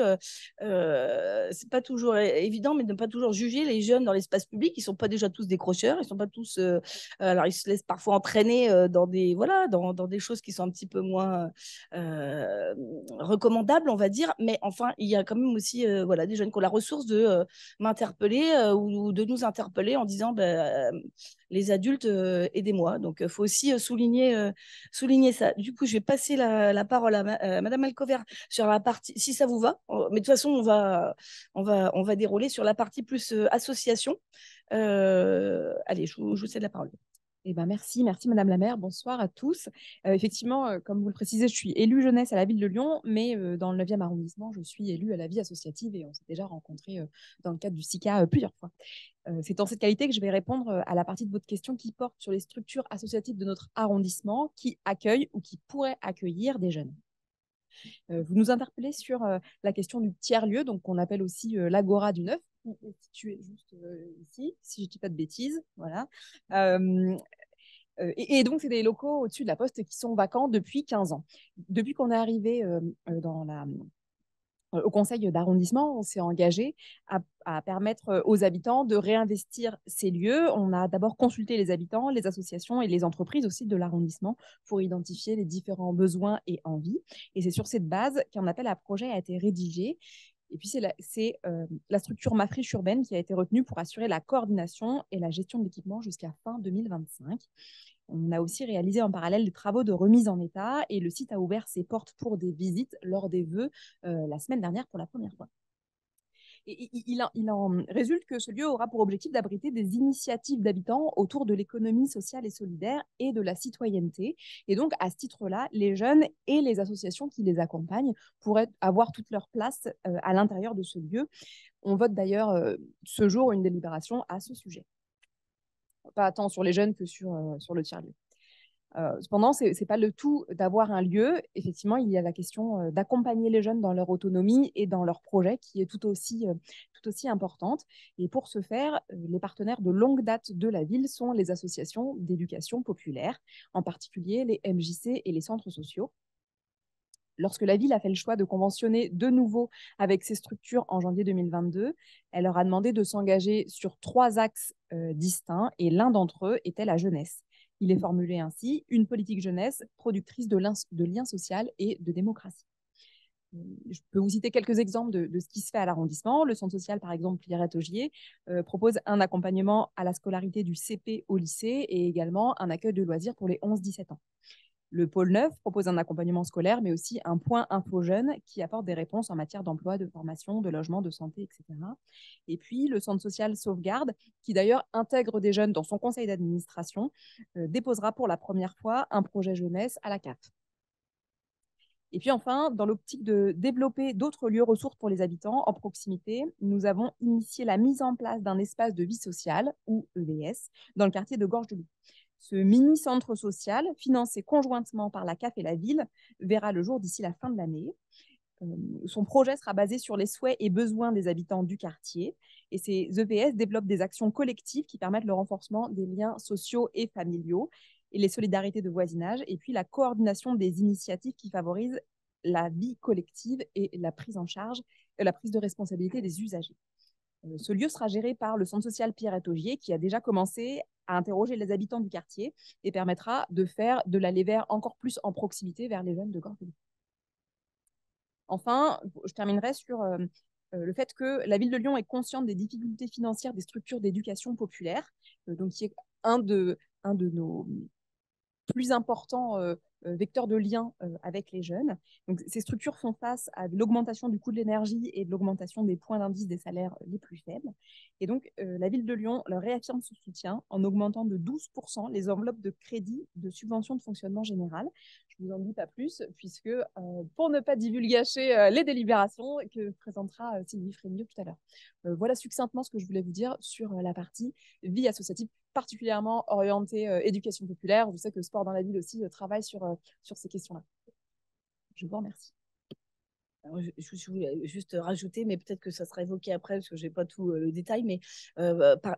C'est pas toujours évident, mais de ne pas toujours juger les jeunes dans l'espace public. Ils ne sont pas déjà tous décrocheurs, ils sont pas tous. Alors, ils se laissent parfois entraîner dans des choses qui sont un petit peu moins recommandables, on va dire. Mais enfin, il y a quand même aussi des jeunes qui ont la ressource de m'interpeller ou de nous interpeller en disant les adultes, aidez-moi. Donc, il faut aussi souligner ça. Du coup, je vais passer la parole à Madame Alcover sur la partie, si ça vous va. Mais de toute façon, on va dérouler sur la partie plus association. Allez, je vous cède la parole. Eh ben merci Madame la maire, bonsoir à tous. Effectivement, comme vous le précisez, je suis élue jeunesse à la ville de Lyon, mais dans le 9e arrondissement, je suis élue à la vie associative et on s'est déjà rencontrés dans le cadre du SICA plusieurs fois. C'est dans cette qualité que je vais répondre à la partie de votre question qui porte sur les structures associatives de notre arrondissement qui accueillent ou qui pourraient accueillir des jeunes. Vous nous interpellez sur la question du tiers-lieu, donc qu'on appelle aussi l'Agora du Neuf, qui est située juste ici, si je ne dis pas de bêtises. Voilà. Et donc, c'est des locaux au-dessus de la Poste qui sont vacants depuis 15 ans. Depuis qu'on est arrivé au conseil d'arrondissement, on s'est engagé à permettre aux habitants de réinvestir ces lieux. On a d'abord consulté les habitants, les associations et les entreprises aussi de l'arrondissement pour identifier les différents besoins et envies. Et c'est sur cette base qu'un appel à projet a été rédigé. Et puis, c'est la structure Mafriche urbaine qui a été retenue pour assurer la coordination et la gestion de l'équipement jusqu'à fin 2025. On a aussi réalisé en parallèle des travaux de remise en état et le site a ouvert ses portes pour des visites lors des vœux la semaine dernière pour la première fois. Et il en résulte que ce lieu aura pour objectif d'abriter des initiatives d'habitants autour de l'économie sociale et solidaire et de la citoyenneté. Et donc, à ce titre-là, les jeunes et les associations qui les accompagnent pourraient avoir toute leur place à l'intérieur de ce lieu. On vote d'ailleurs ce jour une délibération à ce sujet. Pas tant sur les jeunes que sur le tiers-lieu. Cependant, ce n'est pas le tout d'avoir un lieu. Effectivement, il y a la question d'accompagner les jeunes dans leur autonomie et dans leur projet qui est tout aussi importante. Et pour ce faire, les partenaires de longue date de la ville sont les associations d'éducation populaire, en particulier les MJC et les centres sociaux. Lorsque la ville a fait le choix de conventionner de nouveau avec ces structures en janvier 2022, elle leur a demandé de s'engager sur 3 axes distincts et l'un d'entre eux était la jeunesse. Il est formulé ainsi: une politique jeunesse productrice de lien social et de démocratie. Je peux vous citer quelques exemples de ce qui se fait à l'arrondissement. Le centre social, par exemple, Pierrette-Augier, propose un accompagnement à la scolarité du CP au lycée et également un accueil de loisirs pour les 11-17 ans. Le pôle 9 propose un accompagnement scolaire, mais aussi un point info jeune qui apporte des réponses en matière d'emploi, de formation, de logement, de santé, etc. Et puis le centre social Sauvegarde, qui d'ailleurs intègre des jeunes dans son conseil d'administration, déposera pour la première fois un projet jeunesse à la CAF. Et puis enfin, dans l'optique de développer d'autres lieux ressources pour les habitants en proximité, nous avons initié la mise en place d'un espace de vie sociale, ou EVS, dans le quartier de Gorge-de-Loup. Ce mini-centre social, financé conjointement par la CAF et la ville, verra le jour d'ici la fin de l'année. Son projet sera basé sur les souhaits et besoins des habitants du quartier. Et ces EVS développent des actions collectives qui permettent le renforcement des liens sociaux et familiaux et les solidarités de voisinage, et puis la coordination des initiatives qui favorisent la vie collective et la prise en charge, la prise de responsabilité des usagers. Ce lieu sera géré par le centre social Pierrette-Augier, qui a déjà commencé à interroger les habitants du quartier et permettra de faire de l'aller vers encore plus en proximité vers les jeunes de Gorge-de-Loup. Enfin, je terminerai sur le fait que la ville de Lyon est consciente des difficultés financières des structures d'éducation populaire, donc qui est un de nos plus importants vecteurs de lien avec les jeunes. Donc, ces structures font face à l'augmentation du coût de l'énergie et de l'augmentation des points d'indice des salaires les plus faibles. Et donc, la ville de Lyon leur réaffirme son soutien en augmentant de 12% les enveloppes de crédit de subvention de fonctionnement général. Je ne vous en dis pas plus, puisque pour ne pas divulgacher les délibérations que présentera Sylvie Frémiot tout à l'heure. Voilà succinctement ce que je voulais vous dire sur la partie vie associative, particulièrement orientée éducation populaire. Je sais que Sport dans la ville aussi travaille sur ces questions-là. Je vous remercie. Alors, je voulais juste rajouter, mais peut-être que ça sera évoqué après, parce que je n'ai pas tout le détail, mais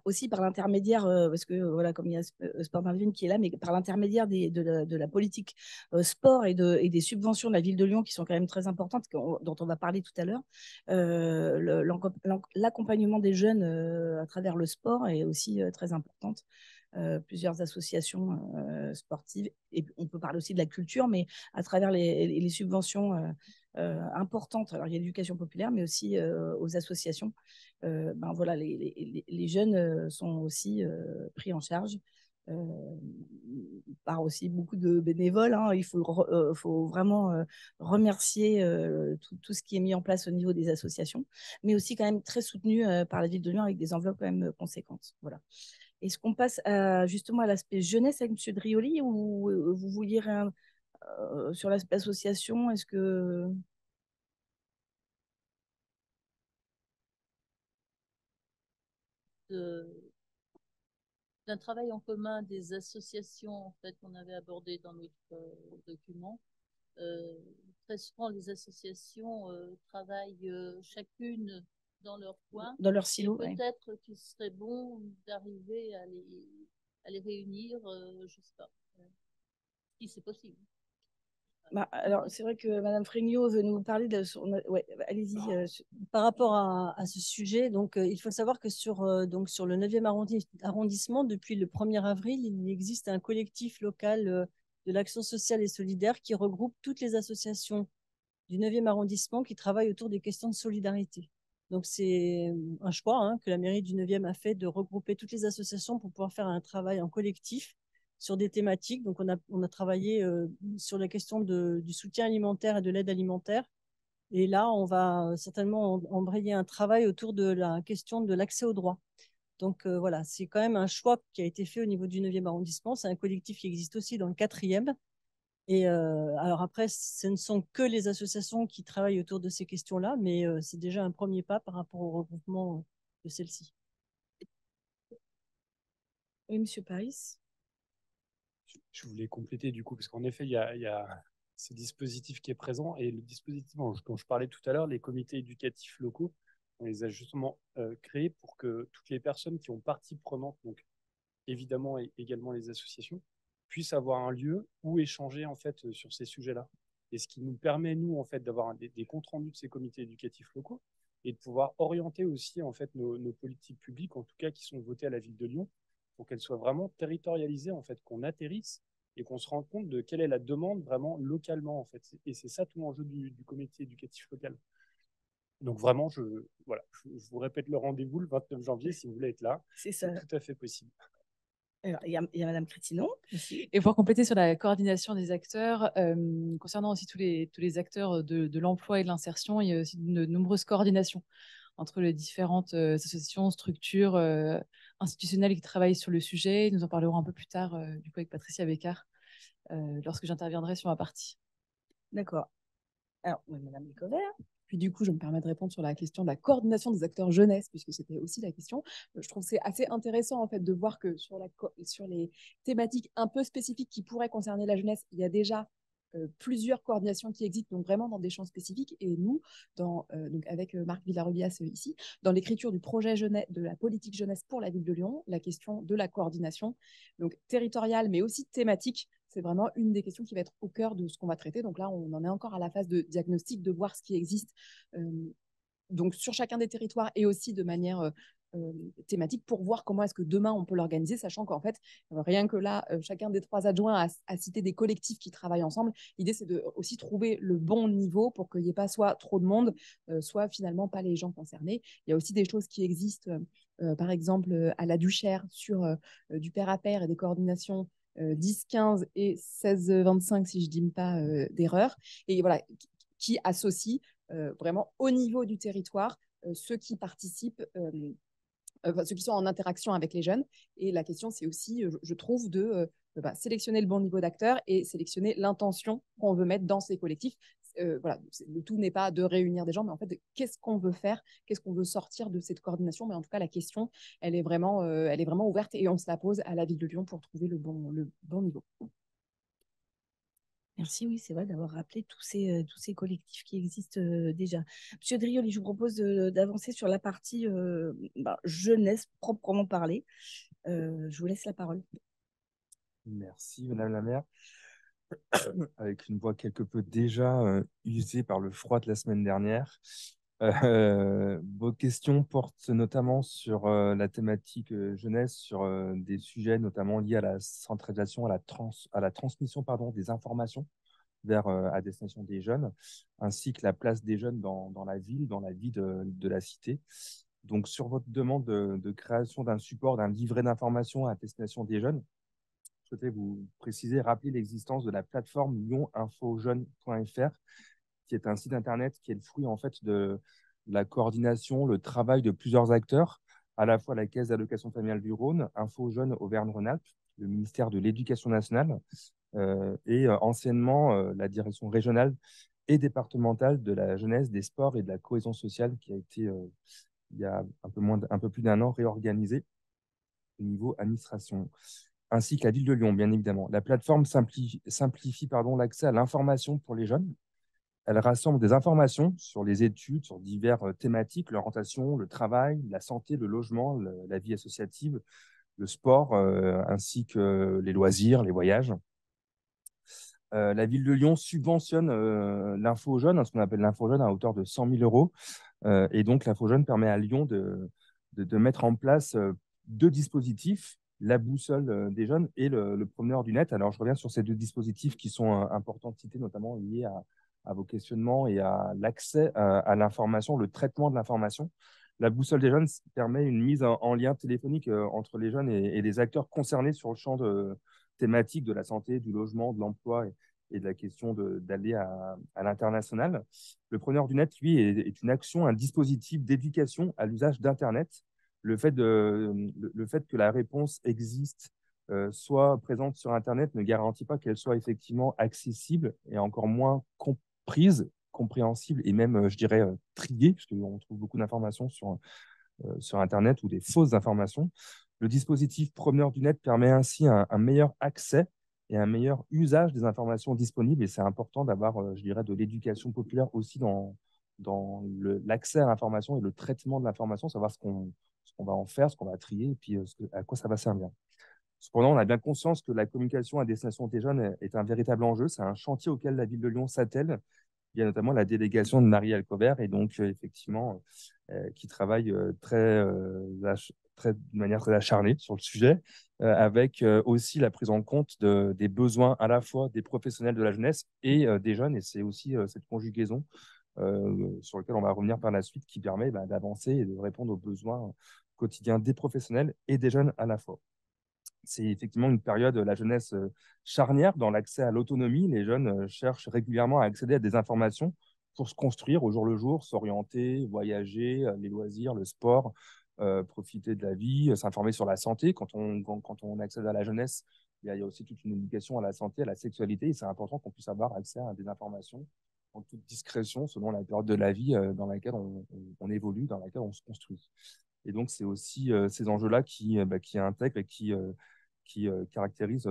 aussi par l'intermédiaire, parce que voilà, comme il y a Sport dans la ville qui est là, mais par l'intermédiaire de la politique sport et des subventions de la ville de Lyon qui sont quand même très importantes, dont on va parler tout à l'heure, l'accompagnement des jeunes à travers le sport est aussi très importante. Plusieurs associations sportives, et on peut parler aussi de la culture, mais à travers les subventions importantes. Alors, il y a l'éducation populaire, mais aussi aux associations. Ben voilà, les jeunes sont aussi pris en charge par aussi beaucoup de bénévoles. Hein. Il faut vraiment remercier tout ce qui est mis en place au niveau des associations, mais aussi quand même très soutenu par la ville de Lyon avec des enveloppes quand même conséquentes. Voilà. Est-ce qu'on passe justement à l'aspect jeunesse avec M. Drioli, ou vous vouliez sur l'aspect association? Est-ce que... D'un travail en commun des associations en fait, qu'on avait abordé dans notre document. Très souvent, les associations travaillent chacune dans leur coin. Dans leur silo. Peut-être qu'il serait bon d'arriver à les réunir, je ne sais pas, si c'est possible. Bah, alors, c'est vrai que Mme Frémiot veut nous parler de son... Ouais, allez-y. Par rapport à ce sujet, donc, il faut savoir que sur le 9e arrondissement, depuis le 1er avril, il existe un collectif local de l'action sociale et solidaire qui regroupe toutes les associations du 9e arrondissement qui travaillent autour des questions de solidarité. Donc, c'est un choix que la mairie du 9e a fait de regrouper toutes les associations pour pouvoir faire un travail en collectif sur des thématiques. Donc, on a travaillé sur la question du soutien alimentaire et de l'aide alimentaire. Et là, on va certainement embrayer un travail autour de la question de l'accès aux droits. Donc, voilà, c'est quand même un choix qui a été fait au niveau du 9e arrondissement. C'est un collectif qui existe aussi dans le 4e. Et alors après, ce ne sont que les associations qui travaillent autour de ces questions-là, mais c'est déjà un premier pas par rapport au regroupement de celles-ci. Oui, M. Paris. Je voulais compléter du coup, parce qu'en effet, il y a ce dispositif qui est présent et le dispositif dont je parlais tout à l'heure, les comités éducatifs locaux, on les a justement créés pour que toutes les personnes qui ont partie prenante, donc évidemment et également les associations, puissent avoir un lieu où échanger en fait sur ces sujets-là. Et ce qui nous permet, nous, en fait, d'avoir des comptes rendus de ces comités éducatifs locaux et de pouvoir orienter aussi en fait nos politiques publiques, en tout cas qui sont votées à la ville de Lyon, pour qu'elles soient vraiment territorialisées, en fait, qu'on atterrisse et qu'on se rende compte de quelle est la demande vraiment localement, en fait. Et c'est ça tout l'enjeu du comité éducatif local. Donc vraiment, je vous répète le rendez-vous le 29 janvier si vous voulez être là. C'est ça. C'est tout à fait possible. Alors, il y a Madame Crétinon. Et pour compléter sur la coordination des acteurs, concernant aussi tous les acteurs de l'emploi et de l'insertion, il y a aussi de nombreuses coordinations entre les différentes associations, structures institutionnelles qui travaillent sur le sujet. Nous en parlerons un peu plus tard, du coup, avec Patricia Bécard, lorsque j'interviendrai sur ma partie. D'accord. Alors, oui, Madame Lécovert. Puis du coup, je me permets de répondre sur la question de la coordination des acteurs jeunesse, puisque c'était aussi la question. Je trouve que c'est assez intéressant en fait de voir que sur les thématiques un peu spécifiques qui pourraient concerner la jeunesse, il y a déjà plusieurs coordinations qui existent, donc vraiment dans des champs spécifiques. Et nous, donc avec Marc Villarubias ici, dans l'écriture du projet jeunesse, de la politique jeunesse pour la ville de Lyon, la question de la coordination, donc territoriale, mais aussi thématique, c'est vraiment une des questions qui va être au cœur de ce qu'on va traiter. Donc là, on en est encore à la phase de diagnostic, de voir ce qui existe donc sur chacun des territoires et aussi de manière thématique pour voir comment est-ce que demain on peut l'organiser, sachant qu'en fait, rien que là, chacun des 3 adjoints a cité des collectifs qui travaillent ensemble. L'idée, c'est de aussi trouver le bon niveau pour qu'il n'y ait pas soit trop de monde, soit finalement pas les gens concernés. Il y a aussi des choses qui existent, par exemple, à la Duchère, sur du pair à pair et des coordinations 10, 15 et 16, 25, si je ne dis pas d'erreur. Et voilà, qui associent vraiment au niveau du territoire ceux qui participent, ceux qui sont en interaction avec les jeunes. Et la question, c'est aussi, je trouve, de sélectionner le bon niveau d'acteur et sélectionner l'intention qu'on veut mettre dans ces collectifs. Voilà, le tout n'est pas de réunir des gens, mais en fait, qu'est-ce qu'on veut faire, qu'est-ce qu'on veut sortir de cette coordination. Mais en tout cas, la question, elle est vraiment ouverte et on se la pose à la ville de Lyon pour trouver le bon niveau. Merci, oui, c'est vrai d'avoir rappelé tous ces collectifs qui existent déjà. Monsieur Drioli, je vous propose d'avancer sur la partie jeunesse proprement parlée. Je vous laisse la parole. Merci, Madame la maire. Avec une voix quelque peu déjà usée par le froid de la semaine dernière. Vos questions portent notamment sur la thématique jeunesse, sur des sujets notamment liés à la centralisation, à la transmission des informations à destination des jeunes, ainsi que la place des jeunes dans la ville, dans la vie de la cité. Donc, sur votre demande de création d'un support, d'un livret d'information à destination des jeunes, je souhaitais vous préciser, rappeler l'existence de la plateforme lyoninfojeunes.fr, qui est un site internet qui est le fruit en fait de la coordination, le travail de plusieurs acteurs, à la fois la Caisse d'allocation familiale du Rhône, Info Jeunes Auvergne-Rhône-Alpes, le ministère de l'Éducation nationale et anciennement la direction régionale et départementale de la jeunesse, des sports et de la cohésion sociale qui a été, il y a un peu plus d'1 an, réorganisée au niveau administration, ainsi que la ville de Lyon, bien évidemment. La plateforme simplifie l'accès à l'information pour les jeunes. Elle rassemble des informations sur les études, sur diverses thématiques, l'orientation, le travail, la santé, le logement, la vie associative, le sport, ainsi que les loisirs, les voyages. La ville de Lyon subventionne l'info jeune, ce qu'on appelle l'info jeune, à hauteur de 100 000 euros. Et donc, l'info jeune permet à Lyon de mettre en place 2 dispositifs, la boussole des jeunes et le promeneur du net. Alors, je reviens sur ces 2 dispositifs qui sont importants de citer, notamment liés à vos questionnements et à l'accès à l'information, le traitement de l'information. La boussole des jeunes permet une mise en lien téléphonique entre les jeunes et les acteurs concernés sur le champ thématique de la santé, du logement, de l'emploi et de la question d'aller à l'international. Le preneur du net, lui, est une action, un dispositif d'éducation à l'usage d'Internet. Le fait que la réponse existe, soit présente sur Internet, ne garantit pas qu'elle soit effectivement accessible et encore moins comprise, compréhensible et même, je dirais, triée, parce qu'on trouve beaucoup d'informations sur Internet ou des fausses informations. Le dispositif promeneur du net permet ainsi un meilleur accès et un meilleur usage des informations disponibles. Et c'est important d'avoir, je dirais, de l'éducation populaire aussi dans l'accès à l'information et le traitement de l'information, savoir ce qu'on va en faire, ce qu'on va trier, et puis à quoi ça va servir. Cependant, on a bien conscience que la communication à destination des jeunes est un véritable enjeu. C'est un chantier auquel la ville de Lyon s'attelle. Il y a notamment la délégation de Marie Alcobert, et donc effectivement, qui travaille de manière très acharnée sur le sujet, avec aussi la prise en compte des besoins à la fois des professionnels de la jeunesse et des jeunes. Et c'est aussi cette conjugaison sur laquelle on va revenir par la suite qui permet d'avancer et de répondre aux besoins quotidiens des professionnels et des jeunes à la fois. C'est effectivement une période, la jeunesse, charnière dans l'accès à l'autonomie. Les jeunes cherchent régulièrement à accéder à des informations pour se construire au jour le jour, s'orienter, voyager, les loisirs, le sport, profiter de la vie, s'informer sur la santé. Quand on accède à la jeunesse, il y a aussi toute une éducation à la santé, à la sexualité. Et c'est important qu'on puisse avoir accès à des informations en toute discrétion selon la période de la vie dans laquelle on évolue, dans laquelle on se construit. Et donc, c'est aussi ces enjeux-là qui intègrent et qui caractérisent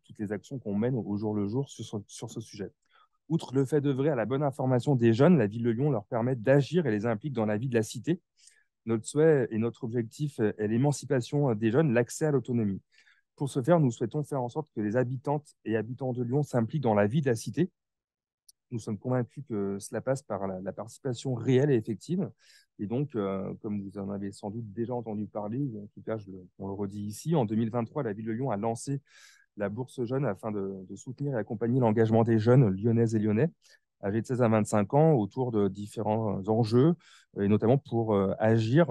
toutes les actions qu'on mène au jour le jour sur ce sujet. Outre le fait d'œuvrer à la bonne information des jeunes, la ville de Lyon leur permet d'agir et les implique dans la vie de la cité. Notre souhait et notre objectif est l'émancipation des jeunes, l'accès à l'autonomie. Pour ce faire, nous souhaitons faire en sorte que les habitantes et habitants de Lyon s'impliquent dans la vie de la cité. Nous sommes convaincus que cela passe par la participation réelle et effective. Et donc, comme vous en avez sans doute déjà entendu parler, ou en tout cas, on le redit ici, en 2023, la ville de Lyon a lancé la bourse jeune afin de soutenir et accompagner l'engagement des jeunes lyonnaises et lyonnais âgés de 16 à 25 ans autour de différents enjeux, et notamment pour agir,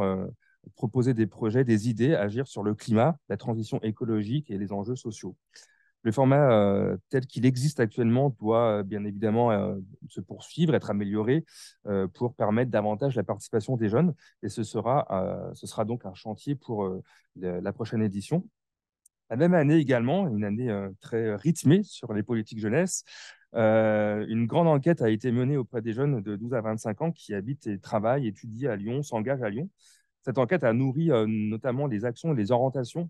proposer des projets, des idées, agir sur le climat, la transition écologique et les enjeux sociaux. Le format tel qu'il existe actuellement doit bien évidemment se poursuivre, être amélioré pour permettre davantage la participation des jeunes. Et ce sera donc un chantier pour la prochaine édition. La même année également, une année très rythmée sur les politiques jeunesse, une grande enquête a été menée auprès des jeunes de 12 à 25 ans qui habitent et travaillent, étudient à Lyon, s'engagent à Lyon. Cette enquête a nourri notamment les actions et les orientations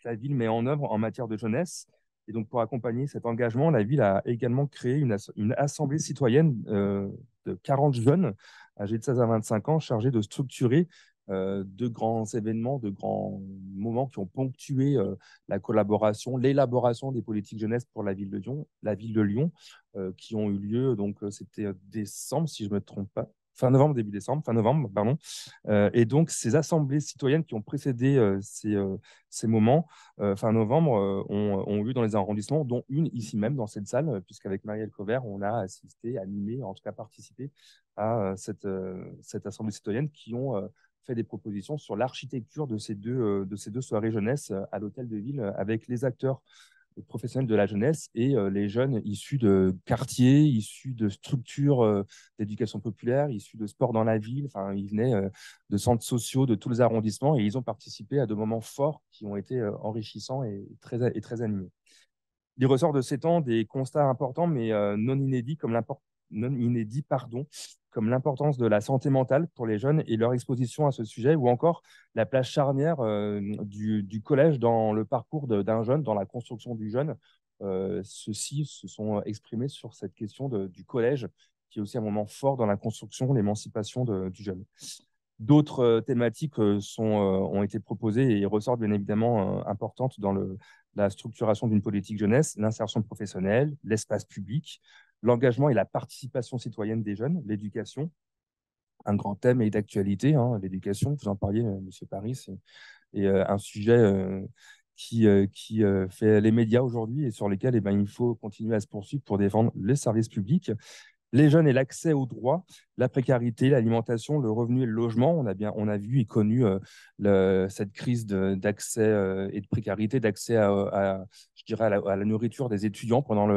que la ville met en œuvre en matière de jeunesse. Et donc, pour accompagner cet engagement, la ville a également créé une assemblée citoyenne de 40 jeunes âgés de 16 à 25 ans chargés de structurer de grands événements, de grands moments qui ont ponctué la collaboration, l'élaboration des politiques jeunesse pour la ville de Lyon, qui ont eu lieu, donc c'était décembre, si je ne me trompe pas, fin novembre, pardon. Et donc, ces assemblées citoyennes qui ont précédé ces moments, fin novembre, ont eu lieu dans les arrondissements, dont une ici même, dans cette salle, puisqu'avec Marielle Covert, on a assisté, animé, en tout cas participé à cette assemblée citoyenne qui ont fait des propositions sur l'architecture de ces deux soirées jeunesse à l'hôtel de ville avec les acteurs professionnels de la jeunesse et les jeunes issus de quartiers, issus de structures d'éducation populaire, issus de sport dans la ville. Enfin, ils venaient de centres sociaux de tous les arrondissements et ils ont participé à de moments forts qui ont été enrichissants et très animés. Il ressort de ces temps des constats importants, mais non inédits, comme l'importance de la santé mentale pour les jeunes et leur exposition à ce sujet, ou encore la place charnière du collège dans le parcours d'un jeune, dans la construction du jeune. Ceux-ci se sont exprimés sur cette question du collège, qui est aussi un moment fort dans la construction, l'émancipation du jeune. D'autres thématiques ont été proposées et ressortent bien évidemment importantes dans la structuration d'une politique jeunesse: l'insertion professionnelle, l'espace public, l'engagement et la participation citoyenne des jeunes, l'éducation, un grand thème et d'actualité, hein, l'éducation, vous en parliez, M. Paris, et un sujet qui fait les médias aujourd'hui et sur lesquels il faut continuer à se poursuivre pour défendre les services publics. Les jeunes et l'accès aux droits, la précarité, l'alimentation, le revenu et le logement. On a vu et connu cette crise d'accès et de précarité, d'accès je dirais à la nourriture des étudiants pendant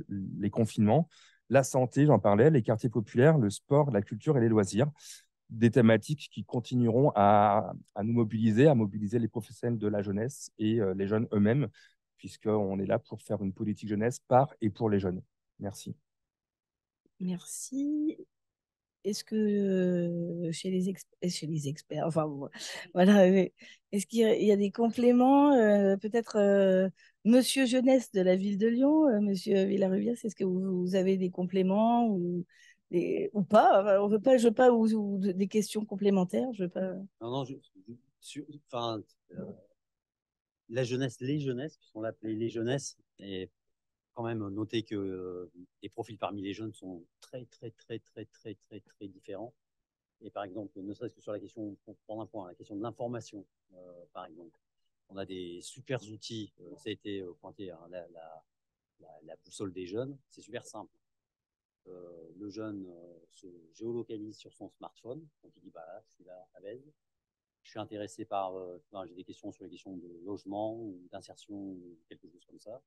les confinements. La santé, j'en parlais, les quartiers populaires, le sport, la culture et les loisirs. Des thématiques qui continueront à nous mobiliser, à mobiliser les professionnels de la jeunesse et les jeunes eux-mêmes, puisqu'on est là pour faire une politique jeunesse par et pour les jeunes. Merci. Merci. est-ce que chez les experts, enfin voilà, est-ce qu'il y a des compléments, peut-être Monsieur Jeunesse de la ville de Lyon, Monsieur Villarubias, est-ce que vous avez des compléments ou pas? Enfin, on veut pas, je veux pas ou des questions complémentaires, je veux pas. Non, non, enfin, la jeunesse, les jeunesses, puisqu'on l'appelait les jeunesses, et quand même noter que les profils parmi les jeunes sont très, très, très, très, très, très, très différents. Et par exemple, ne serait-ce que sur la question, pour prendre un point, la question de l'information, par exemple, on a des super outils, ça a été pointé, hein, la boussole des jeunes, c'est super simple. Le jeune se géolocalise sur son smartphone, donc il dit, bah, je suis là à Vèze, je suis intéressé par, j'ai des questions sur les questions de logement ou d'insertion ou quelque chose comme ça.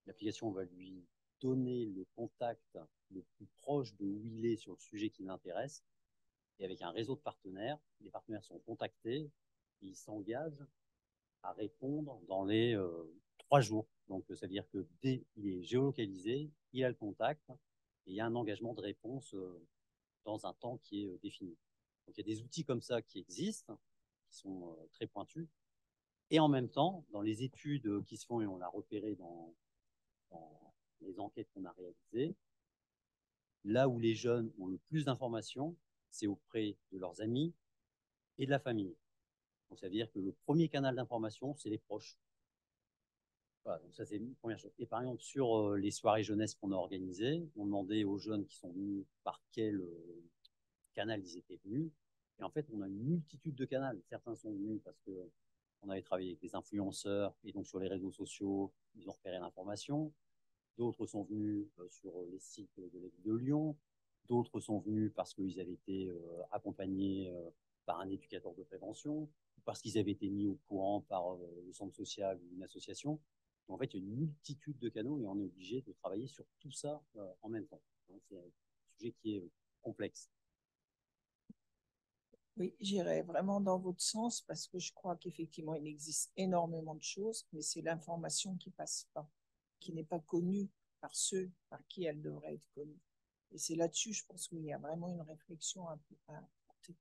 L'application va lui donner le contact le plus proche de où il est sur le sujet qui l'intéresse. Et avec un réseau de partenaires, les partenaires sont contactés et ils s'engagent à répondre dans les 3 jours. Donc, ça veut dire que dès qu'il est géolocalisé, il a le contact et il y a un engagement de réponse dans un temps qui est défini. Donc, il y a des outils comme ça qui existent, qui sont très pointus. Et en même temps, dans les études qui se font, et on l'a repéré dans les enquêtes qu'on a réalisées, là où les jeunes ont le plus d'informations, c'est auprès de leurs amis et de la famille. Donc, ça veut dire que le premier canal d'information, c'est les proches. Voilà, donc ça, c'est une première chose. Et par exemple, sur les soirées jeunesse qu'on a organisées, on demandait aux jeunes qui sont venus par quel canal ils étaient venus. Et en fait, on a une multitude de canaux. Certains sont venus parce qu'on avait travaillé avec des influenceurs et donc sur les réseaux sociaux, ils ont repéré l'information. D'autres sont venus sur les sites de la ville de Lyon. D'autres sont venus parce qu'ils avaient été accompagnés par un éducateur de prévention, parce qu'ils avaient été mis au courant par le centre social ou une association. Donc, en fait, il y a une multitude de canaux et on est obligé de travailler sur tout ça en même temps. Donc, c'est un sujet qui est complexe. Oui, j'irai vraiment dans votre sens parce que je crois qu'effectivement, il existe énormément de choses, mais c'est l'information qui passe pas, qui n'est pas connue par ceux par qui elle devrait être connue. Et c'est là-dessus, je pense qu'il y a vraiment une réflexion à porter.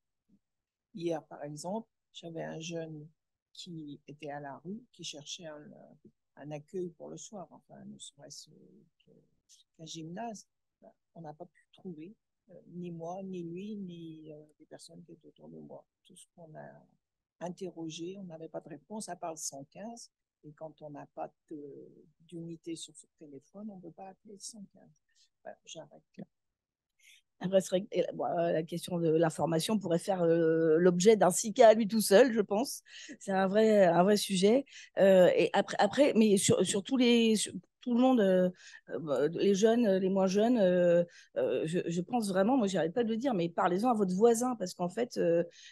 Hier, par exemple, j'avais un jeune qui était à la rue, qui cherchait un accueil pour le soir, enfin, ne serait-ce qu'un gymnase. On n'a pas pu trouver, ni moi, ni lui, ni les personnes qui étaient autour de moi. Tout ce qu'on a interrogé, on n'avait pas de réponse, à part le 115. Et quand on n'a pas d'unité sur ce téléphone, on ne peut pas appeler le 115. Voilà, j'arrête là. Après, la question de l'information pourrait faire l'objet d'un SICA à lui tout seul, je pense. C'est un vrai sujet. Et après, mais sur tout le monde, les jeunes, les moins jeunes, je pense vraiment, moi, j'arrête pas de le dire, mais parlez-en à votre voisin, parce qu'en fait,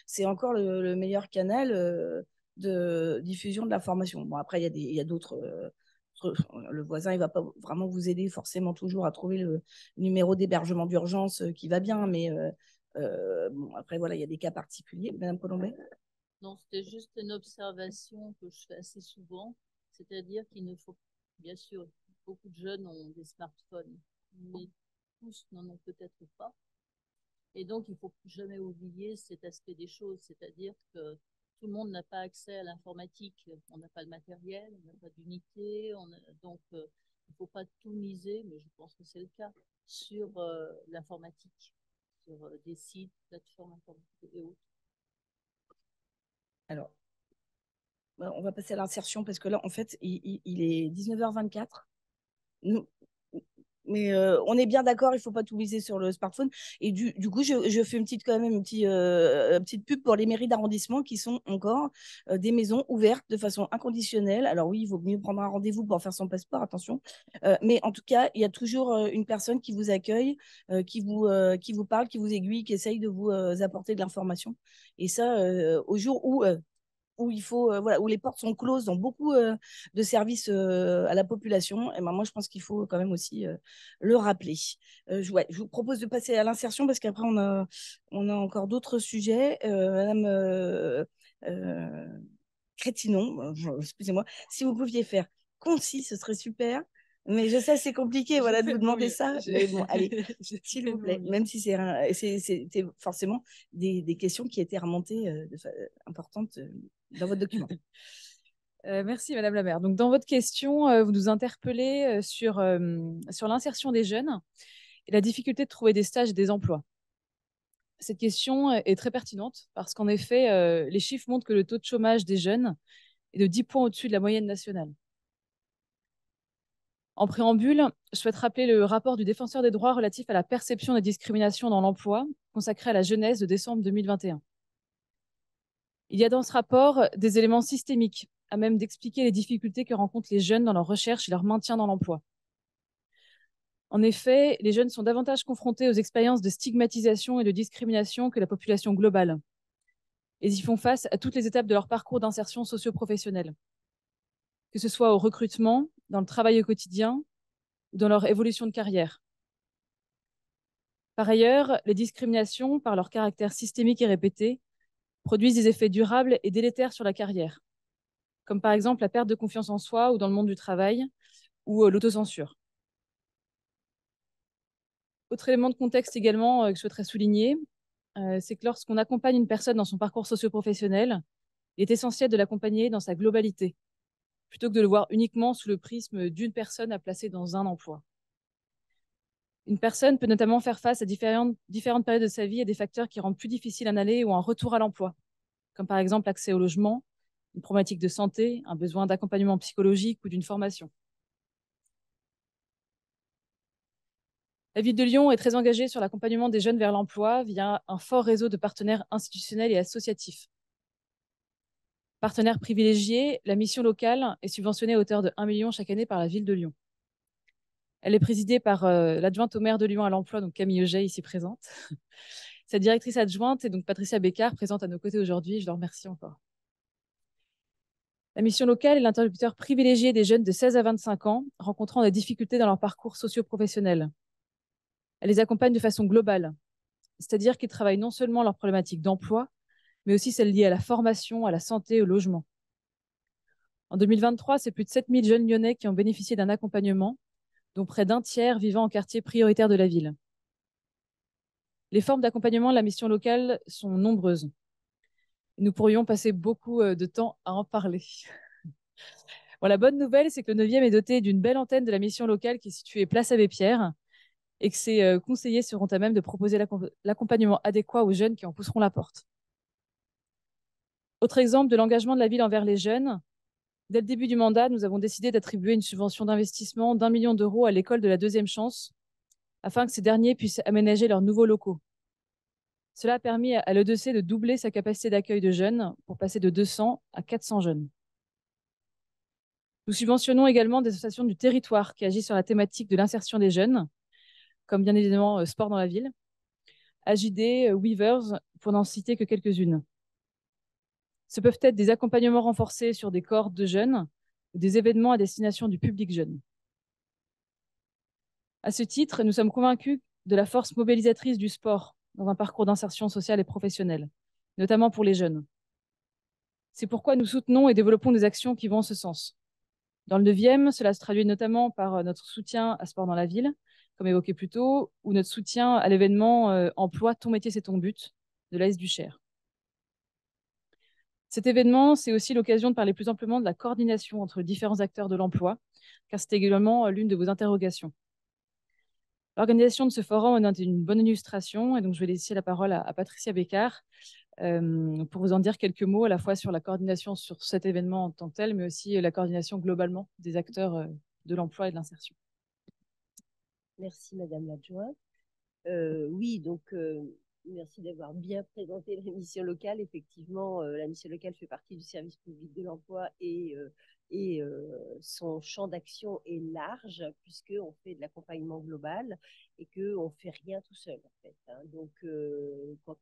c'est encore le meilleur canal de diffusion de l'information. Bon, après, il y a d'autres. Le voisin, il ne va pas vraiment vous aider forcément toujours à trouver le numéro d'hébergement d'urgence qui va bien, mais bon, après, voilà, il y a des cas particuliers. Madame Colombet? Non, c'était juste une observation que je fais assez souvent, c'est-à-dire qu'il ne faut, bien sûr, beaucoup de jeunes ont des smartphones, mais tous n'en ont peut-être pas. Et donc, il ne faut jamais oublier cet aspect des choses, c'est-à-dire que tout le monde n'a pas accès à l'informatique. On n'a pas le matériel, on n'a pas d'unité. Donc, il ne faut pas tout miser, mais je pense que c'est le cas, sur l'informatique, sur des sites, plateformes informatiques et autres. Alors, on va passer à l'insertion parce que là, en fait, il est 19h24. Mais on est bien d'accord, il ne faut pas tout miser sur le smartphone. Et du coup, je fais quand même une petite pub pour les mairies d'arrondissement qui sont encore des maisons ouvertes de façon inconditionnelle. Alors oui, il vaut mieux prendre un rendez-vous pour faire son passeport, attention. Mais en tout cas, il y a toujours une personne qui vous accueille, qui vous parle, qui vous aiguille, qui essaye de vous apporter de l'information. Et ça, au jour où il faut, où les portes sont closes dans beaucoup de services à la population, et ben moi je pense qu'il faut quand même aussi le rappeler. Je vous propose de passer à l'insertion parce qu'après on a encore d'autres sujets. Madame Crétinon, excusez-moi, si vous pouviez faire concis, ce serait super. Mais je sais, c'est compliqué, voilà, de vous demander ça. Mais bon, allez, J'ai s'il fait vous de plaît, mon mieux. même si c'était forcément des questions qui étaient remontées importantes dans votre document. Merci, Madame la maire. Donc, dans votre question, vous nous interpellez sur l'insertion des jeunes et la difficulté de trouver des stages et des emplois. Cette question est très pertinente parce qu'en effet, les chiffres montrent que le taux de chômage des jeunes est de 10 points au-dessus de la moyenne nationale. En préambule, je souhaite rappeler le rapport du Défenseur des droits relatif à la perception des discriminations dans l'emploi, consacré à la jeunesse de décembre 2021. Il y a dans ce rapport des éléments systémiques à même d'expliquer les difficultés que rencontrent les jeunes dans leur recherche et leur maintien dans l'emploi. En effet, les jeunes sont davantage confrontés aux expériences de stigmatisation et de discrimination que la population globale. Ils y font face à toutes les étapes de leur parcours d'insertion socio-professionnelle, que ce soit au recrutement, dans le travail au quotidien ou dans leur évolution de carrière. Par ailleurs, les discriminations, par leur caractère systémique et répété, produisent des effets durables et délétères sur la carrière, comme par exemple la perte de confiance en soi ou dans le monde du travail, ou l'autocensure. Autre élément de contexte également que je souhaiterais souligner, c'est que lorsqu'on accompagne une personne dans son parcours socio-professionnel, il est essentiel de l'accompagner dans sa globalité, plutôt que de le voir uniquement sous le prisme d'une personne à placer dans un emploi. Une personne peut notamment faire face à différentes périodes de sa vie et des facteurs qui rendent plus difficile un aller ou un retour à l'emploi, comme par exemple l'accès au logement, une problématique de santé, un besoin d'accompagnement psychologique ou d'une formation. La ville de Lyon est très engagée sur l'accompagnement des jeunes vers l'emploi via un fort réseau de partenaires institutionnels et associatifs. Partenaire privilégié, la mission locale est subventionnée à hauteur de 1 million chaque année par la ville de Lyon. Elle est présidée par l'adjointe au maire de Lyon à l'emploi, donc Camille Auger, ici présente. Sa directrice adjointe est donc Patricia Bécard, présente à nos côtés aujourd'hui. Je la remercie encore. La mission locale est l'interlocuteur privilégié des jeunes de 16 à 25 ans rencontrant des difficultés dans leur parcours socio-professionnel. Elle les accompagne de façon globale, c'est-à-dire qu'ils travaillent non seulement leurs problématiques d'emploi, mais aussi celles liées à la formation, à la santé, au logement. En 2023, c'est plus de 7000 jeunes lyonnais qui ont bénéficié d'un accompagnement, dont près d'un tiers vivant en quartier prioritaire de la ville. Les formes d'accompagnement de la mission locale sont nombreuses. Nous pourrions passer beaucoup de temps à en parler. Bon, la bonne nouvelle, c'est que le 9e est doté d'une belle antenne de la mission locale qui est située place Abbé Pierre et que ses conseillers seront à même de proposer l'accompagnement adéquat aux jeunes qui en pousseront la porte. Autre exemple de l'engagement de la ville envers les jeunes, dès le début du mandat, nous avons décidé d'attribuer une subvention d'investissement d'1 million d'euros à l'école de la Deuxième Chance afin que ces derniers puissent aménager leurs nouveaux locaux. Cela a permis à l'EDC de doubler sa capacité d'accueil de jeunes pour passer de 200 à 400 jeunes. Nous subventionnons également des associations du territoire qui agissent sur la thématique de l'insertion des jeunes, comme bien évidemment Sport dans la ville, AJD, Weavers, pour n'en citer que quelques-unes. Ce peuvent être des accompagnements renforcés sur des cohortes de jeunes ou des événements à destination du public jeune. À ce titre, nous sommes convaincus de la force mobilisatrice du sport dans un parcours d'insertion sociale et professionnelle, notamment pour les jeunes. C'est pourquoi nous soutenons et développons des actions qui vont en ce sens. Dans le 9e, cela se traduit notamment par notre soutien à Sport dans la ville, comme évoqué plus tôt, ou notre soutien à l'événement Emploi, ton métier, c'est ton but de l'AS du Cher. Cet événement, c'est aussi l'occasion de parler plus amplement de la coordination entre les différents acteurs de l'emploi, car c'est également l'une de vos interrogations. L'organisation de ce forum en est une bonne illustration, et donc je vais laisser la parole à Patricia Bécard pour vous en dire quelques mots à la fois sur la coordination sur cet événement en tant que tel, mais aussi la coordination globalement des acteurs de l'emploi et de l'insertion. Merci Madame l'adjointe. Oui, donc merci d'avoir bien présenté la mission locale. Effectivement, la mission locale fait partie du service public de l'emploi et son champ d'action est large puisqu'on fait de l'accompagnement global et qu'on ne fait rien tout seul en fait. Hein. Donc, quand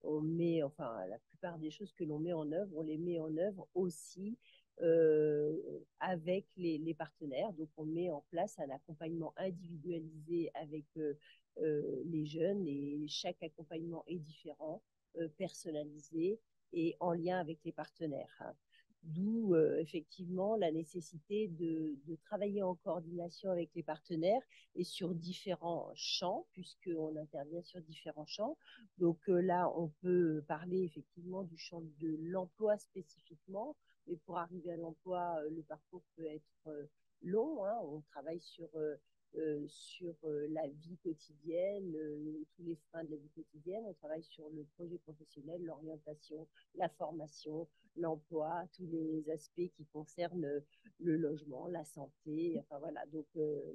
on met, enfin, la plupart des choses que l'on met en œuvre, on les met en œuvre aussi avec les partenaires. Donc, on met en place un accompagnement individualisé avec les jeunes et chaque accompagnement est différent, personnalisé et en lien avec les partenaires. Hein. D'où effectivement la nécessité de travailler en coordination avec les partenaires et sur différents champs, puisqu'on intervient sur différents champs. Donc là, on peut parler effectivement du champ de l'emploi spécifiquement, mais pour arriver à l'emploi, le parcours peut être long, hein. On travaille sur la vie quotidienne, tous les freins de la vie quotidienne. On travaille sur le projet professionnel, l'orientation, la formation, l'emploi, tous les aspects qui concernent le logement, la santé. Enfin voilà, donc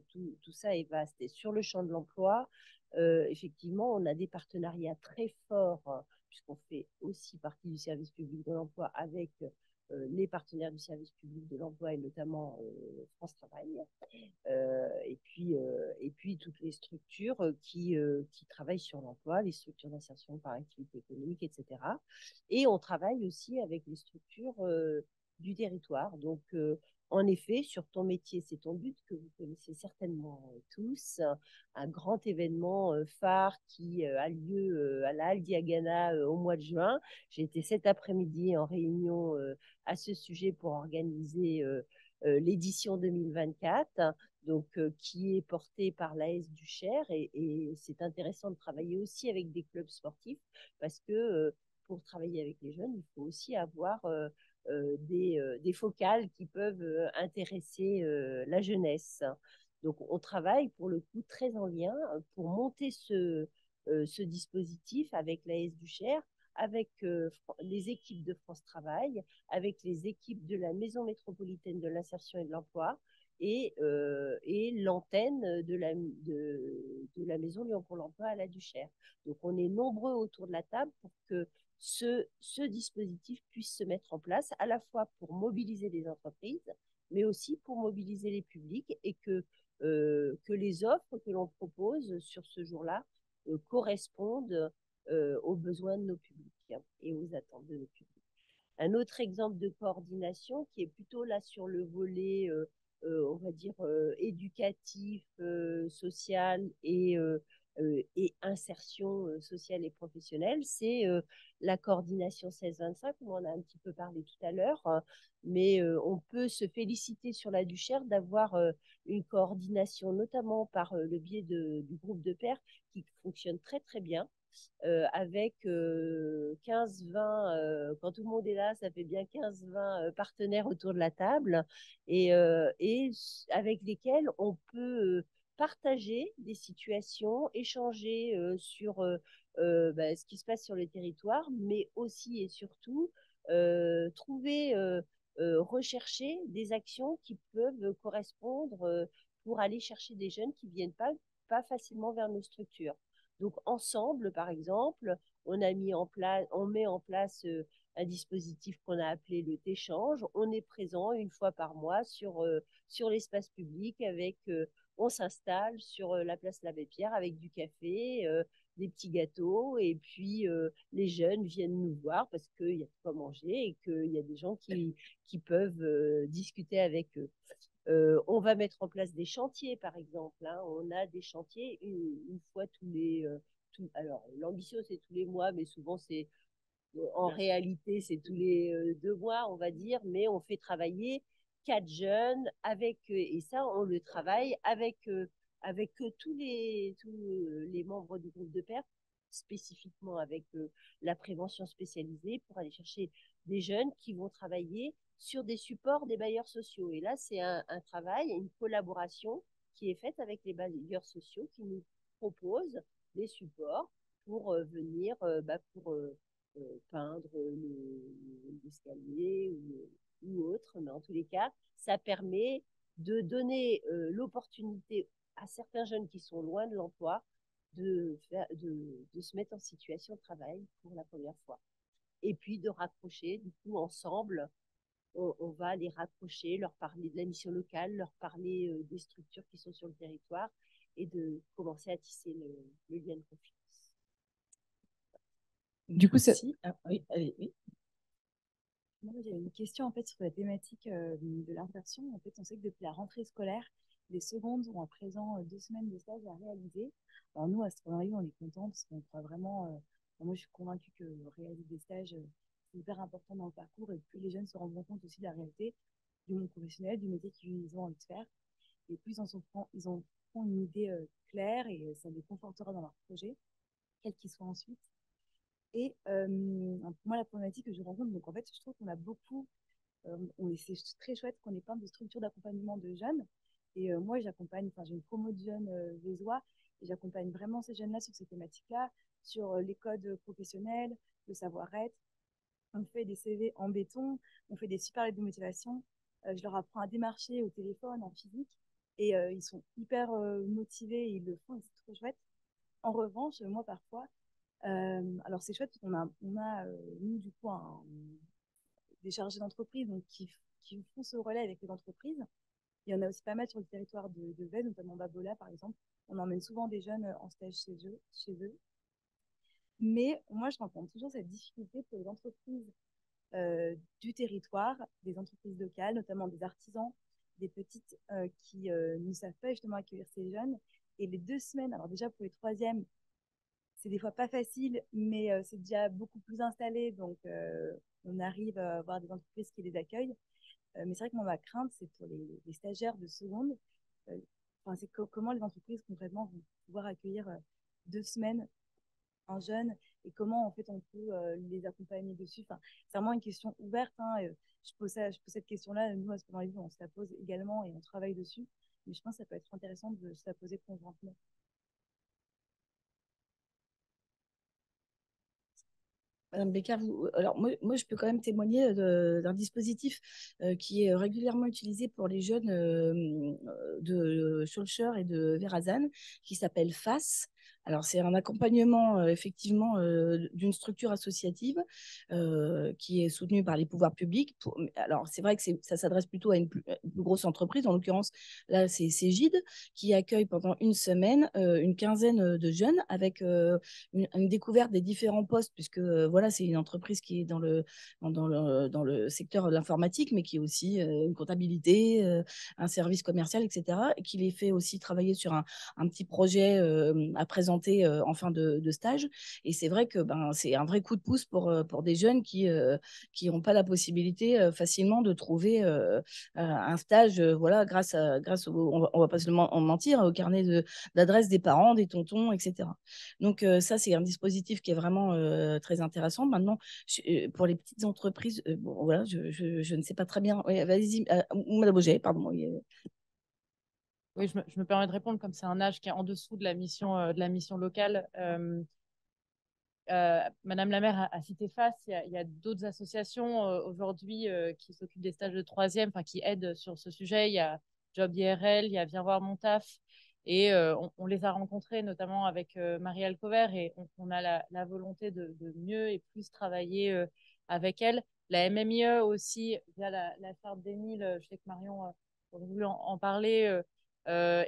tout ça est vaste. Et sur le champ de l'emploi, effectivement, on a des partenariats très forts, puisqu'on fait aussi partie du service public de l'emploi avec les partenaires du service public de l'emploi et notamment France Travail, et puis toutes les structures qui travaillent sur l'emploi, les structures d'insertion par activité économique, etc. Et on travaille aussi avec les structures du territoire. Donc, en effet, sur ton métier, c'est ton but, que vous connaissez certainement tous, un grand événement phare qui a lieu à la Halle Diagana au mois de juin. J'ai été cet après-midi en réunion à ce sujet pour organiser l'édition 2024, donc, qui est portée par l'AS du Cher. Et c'est intéressant de travailler aussi avec des clubs sportifs parce que pour travailler avec les jeunes, il faut aussi avoir des focales qui peuvent intéresser la jeunesse. Donc, on travaille pour le coup très en lien pour monter ce dispositif avec l'AS du Cher, avec les équipes de France Travail, avec les équipes de la Maison métropolitaine de l'insertion et de l'emploi et l'antenne de la Maison Lyon pour l'emploi à la Duchère. Donc, on est nombreux autour de la table pour que ce dispositif puisse se mettre en place, à la fois pour mobiliser les entreprises, mais aussi pour mobiliser les publics et que les offres que l'on propose sur ce jour-là correspondent aux besoins de nos publics et aux attentes de nos publics. Un autre exemple de coordination qui est plutôt là sur le volet, on va dire, éducatif, social et insertion sociale et professionnelle, c'est la coordination 16-25, on en a un petit peu parlé tout à l'heure, mais on peut se féliciter sur la Duchère d'avoir une coordination, notamment par le biais du groupe de pairs, qui fonctionne très très bien. Avec 15-20, quand tout le monde est là, ça fait bien 15-20 partenaires autour de la table et avec lesquels on peut partager des situations, échanger sur ce qui se passe sur le territoire, mais aussi et surtout trouver, rechercher des actions qui peuvent correspondre pour aller chercher des jeunes qui ne viennent pas facilement vers nos structures. Donc, ensemble, par exemple, on met en place un dispositif qu'on a appelé le Téchange. On est présent une fois par mois sur l'espace public on s'installe sur la place l'Abbé-Pierre avec du café, des petits gâteaux, et puis les jeunes viennent nous voir parce qu'il y a de quoi manger et qu'il y a des gens qui peuvent discuter avec eux. On va mettre en place des chantiers, par exemple, hein. On a des chantiers une fois alors, l'ambition, c'est tous les mois, mais souvent, en réalité, c'est tous les 2 mois, on va dire, mais on fait travailler 4 jeunes et ça, on le travaille avec tous les membres du groupe de pairs, spécifiquement avec la prévention spécialisée, pour aller chercher des jeunes qui vont travailler sur des supports des bailleurs sociaux. Et là, c'est un travail, une collaboration qui est faite avec les bailleurs sociaux qui nous proposent des supports pour venir pour peindre l'escalier ou autre. Mais en tous les cas, ça permet de donner l'opportunité à certains jeunes qui sont loin de l'emploi de se mettre en situation de travail pour la première fois. Et puis de raccrocher, du coup, ensemble, on va les raccrocher, leur parler de la mission locale, leur parler des structures qui sont sur le territoire et de commencer à tisser le lien de confiance. Du coup, oui, allez, oui. Moi, j'avais une question en fait sur la thématique de l'insertion. En fait, on sait que depuis la rentrée scolaire, les secondes ont à présent 2 semaines de stage à réaliser. Alors nous, à Astronomie, on est contents parce qu'on croit vraiment. Moi, je suis convaincue que réaliser des stages, c'est hyper important dans le parcours. Et plus les jeunes se rendront compte aussi de la réalité du monde professionnel, du métier qu'ils ont envie de faire. Et plus ils en font une idée claire et ça les confortera dans leur projet, quel qu'il soit ensuite. Et pour moi, la problématique que je rencontre, donc en fait, je trouve qu'on a beaucoup, c'est très chouette qu'on ait plein de structures d'accompagnement de jeunes. Et moi, j'accompagne, j'ai une promo de jeunes vésois et j'accompagne vraiment ces jeunes-là sur ces thématiques-là, sur les codes professionnels, le savoir-être. On fait des CV en béton, on fait des super lettres de motivation. Je leur apprends à démarcher au téléphone, en physique. Et ils sont hyper motivés, ils le font et c'est trop chouette. En revanche, moi, parfois, alors c'est chouette parce qu'on a nous, du coup, des chargés d'entreprise qui font ce relais avec les entreprises. Il y en a aussi pas mal sur le territoire de Vèze, notamment Babola, par exemple. On emmène souvent des jeunes en stage chez eux. Mais moi, je rencontre toujours cette difficulté pour les entreprises du territoire, des entreprises locales, notamment des artisans, des petites qui ne savent pas justement accueillir ces jeunes. Et les 2 semaines, alors déjà pour les troisièmes, c'est des fois pas facile, mais c'est déjà beaucoup plus installé, donc on arrive à avoir des entreprises qui les accueillent. Mais c'est vrai que moi, ma crainte, c'est pour les stagiaires de seconde. C'est comment les entreprises concrètement vont pouvoir accueillir 2 semaines un jeune et comment en fait on peut les accompagner dessus. C'est vraiment une question ouverte. Je pose cette question-là, nous à ce moment-là, on se la pose également et on travaille dessus. Mais je pense que ça peut être intéressant de se la poser conjointement. Madame Becker, alors moi, je peux quand même témoigner d'un dispositif qui est régulièrement utilisé pour les jeunes de Schulcher et de Verazan, qui s'appelle FACE. Alors, c'est un accompagnement effectivement d'une structure associative qui est soutenue par les pouvoirs publics. Alors, c'est vrai que ça s'adresse plutôt à une plus grosse entreprise. En l'occurrence, là, c'est Cégide qui accueille pendant une semaine une quinzaine de jeunes avec une découverte des différents postes, puisque voilà, c'est une entreprise qui est dans le secteur de l'informatique, mais qui est aussi une comptabilité, un service commercial, etc. Et qui les fait aussi travailler sur un petit projet à présenter en fin de stage. Et c'est vrai que c'est un vrai coup de pouce pour des jeunes qui n'ont pas la possibilité facilement de trouver un stage, voilà, grâce on va pas se mentir, au carnet d'adresse des parents, des tontons, etc. Donc ça, c'est un dispositif qui est vraiment très intéressant. Maintenant, pour les petites entreprises, bon, voilà, je ne sais pas très bien. Oui, vas-y, Madame Auger, pardon. Oui, je me permets de répondre comme c'est un âge qui est en dessous de la mission locale. Madame la maire a cité FACE, il y a d'autres associations aujourd'hui qui s'occupent des stages de troisième, qui aident sur ce sujet. Il y a Job IRL, il y a Viens voir mon taf. Et on les a rencontrés notamment avec Marie Alcover et on a la volonté de mieux et plus travailler avec elle. La MMIE aussi, via la charte d'Émile, je sais que Marion aurait voulu en parler,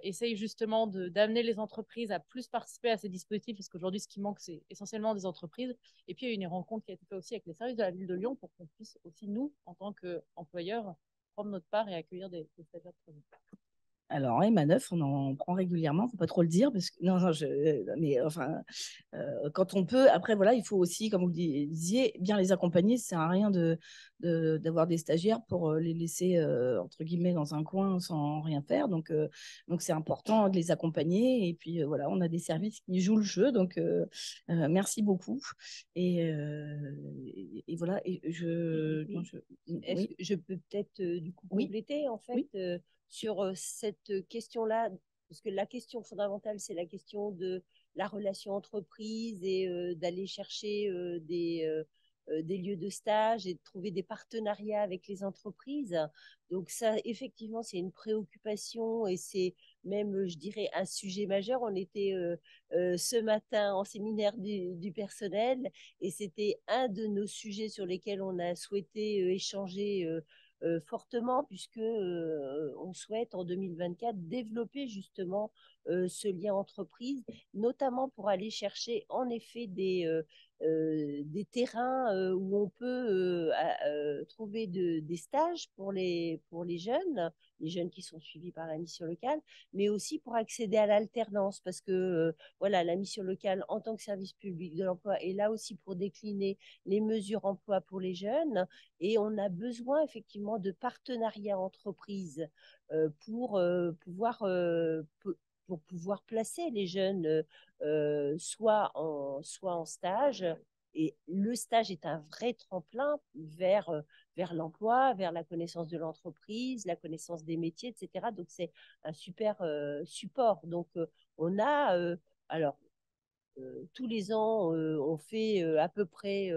essaye justement d'amener les entreprises à plus participer à ces dispositifs, parce qu'aujourd'hui, ce qui manque, c'est essentiellement des entreprises. Et puis, il y a une rencontre qui a été faite aussi avec les services de la ville de Lyon pour qu'on puisse aussi, nous, en tant qu'employeurs, prendre notre part et accueillir des stagiaires de projet. Alors, Emma9, on en prend régulièrement, il ne faut pas trop le dire, parce que non, mais enfin, quand on peut, après, voilà, il faut aussi, comme vous le disiez, bien les accompagner. Ça ne sert à rien d'avoir des stagiaires pour les laisser, entre guillemets, dans un coin sans rien faire. Donc c'est important de les accompagner. Et puis, voilà, on a des services qui jouent le jeu. Donc, merci beaucoup. Et voilà. Et Est-ce que je peux peut-être du coup compléter en fait sur cette question-là, parce que la question fondamentale, c'est la question de la relation entreprise et d'aller chercher des lieux de stage et de trouver des partenariats avec les entreprises. Donc ça, effectivement, c'est une préoccupation et c'est même, je dirais, un sujet majeur. On était ce matin en séminaire du personnel et c'était un de nos sujets sur lesquels on a souhaité échanger fortement, puisque on souhaite en 2024 développer justement ce lien entreprise, notamment pour aller chercher en effet des terrains où on peut trouver des stages pour les jeunes qui sont suivis par la mission locale, mais aussi pour accéder à l'alternance, parce que voilà, la mission locale en tant que service public de l'emploi est là aussi pour décliner les mesures emploi pour les jeunes, et on a besoin effectivement de partenariats entreprises pour pouvoir placer les jeunes soit en stage. Et le stage est un vrai tremplin vers l'emploi, vers la connaissance de l'entreprise, la connaissance des métiers, etc. Donc, c'est un super support. Donc, on a, alors, tous les ans, on fait à peu près,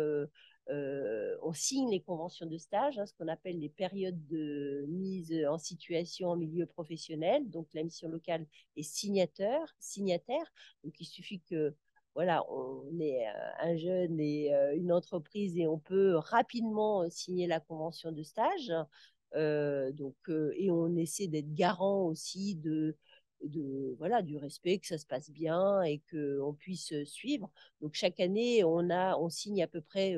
on signe les conventions de stage, hein, ce qu'on appelle les périodes de mise en situation en milieu professionnel. Donc, la mission locale est signataire. Donc, il suffit que voilà, on est un jeune et une entreprise et on peut rapidement signer la convention de stage. Et on essaie d'être garant aussi voilà, du respect, que ça se passe bien et qu'on puisse suivre. Donc, chaque année, on signe à peu près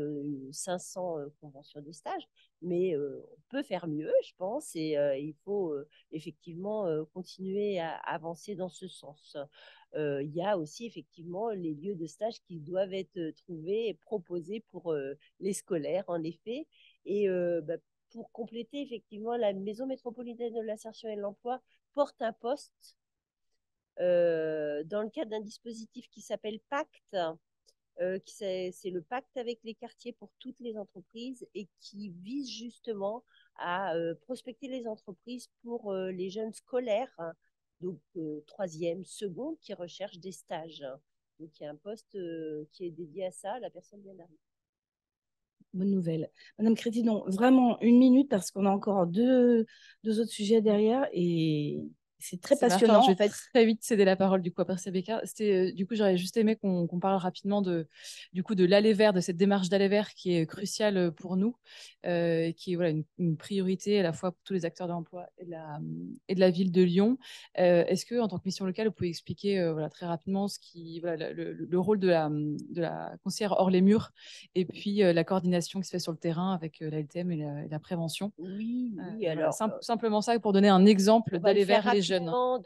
500 conventions de stage, mais on peut faire mieux, je pense, et il faut effectivement continuer à avancer dans ce sens. Il y a aussi effectivement les lieux de stage qui doivent être trouvés et proposés pour les scolaires, en effet. Et pour compléter, effectivement, la Maison métropolitaine de l'insertion et de l'emploi porte un poste dans le cadre d'un dispositif qui s'appelle Pacte, c'est le pacte avec les quartiers pour toutes les entreprises et qui vise justement à prospecter les entreprises pour les jeunes scolaires, hein, donc troisième, seconde, qui recherchent des stages. Donc il y a un poste qui est dédié à ça, la personne vient d'arriver. Bonne nouvelle. Madame Créti, non, vraiment une minute parce qu'on a encore deux autres sujets derrière et c'est très passionnant. Martin, je vais en fait. très vite céder la parole du coup à Percy Becca. Du coup, j'aurais juste aimé qu'on parle rapidement de l'aller vers, de cette démarche d'aller vers qui est cruciale pour nous, qui est voilà, une priorité à la fois pour tous les acteurs de l'emploi et de la ville de Lyon. Est-ce que, en tant que mission locale, vous pouvez expliquer voilà, très rapidement le rôle de la conseillère hors les murs et puis la coordination qui se fait sur le terrain avec la LTM et la prévention? Oui, Voilà, alors simplement ça pour donner un exemple on va d'aller le faire vers les jeunes.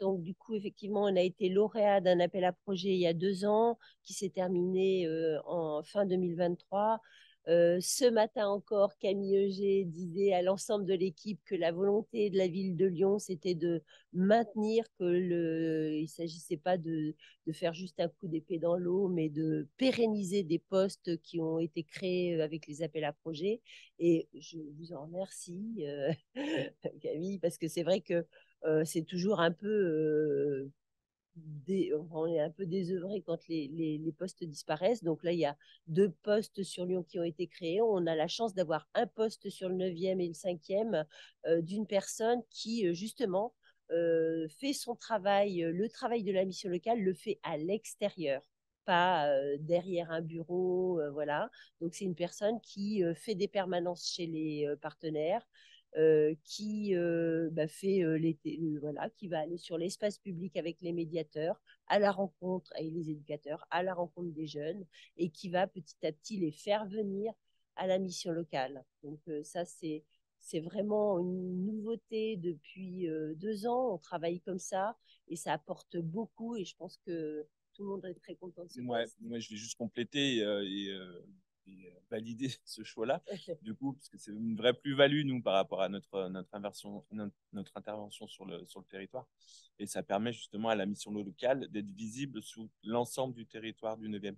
Donc, du coup, effectivement, on a été lauréat d'un appel à projet il y a 2 ans qui s'est terminé en fin 2023. Ce matin encore, Camille Auger disait à l'ensemble de l'équipe que la volonté de la ville de Lyon, c'était de maintenir il ne s'agissait pas de faire juste un coup d'épée dans l'eau, mais de pérenniser des postes qui ont été créés avec les appels à projets. Et je vous en remercie, Camille, parce que c'est vrai que c'est toujours un peu on est un peu désœuvré quand les postes disparaissent. Donc là, il y a 2 postes sur Lyon qui ont été créés. On a la chance d'avoir un poste sur le 9e et le 5e d'une personne qui, justement, fait son travail, le travail de la mission locale, le fait à l'extérieur, pas derrière un bureau. Voilà. Donc, c'est une personne qui fait des permanences chez les partenaires, qui fait voilà, qui va aller sur l'espace public avec les médiateurs, à la rencontre avec les éducateurs, à la rencontre des jeunes, et qui va petit à petit les faire venir à la mission locale. Donc ça, c'est vraiment une nouveauté depuis 2 ans. On travaille comme ça et ça apporte beaucoup, et je pense que tout le monde est très content de ce poste. Moi, je vais juste compléter et valider ce choix-là, du coup, parce que c'est une vraie plus-value, nous, par rapport à notre intervention sur le territoire. Et ça permet justement à la mission locale d'être visible sur l'ensemble du territoire du 9e.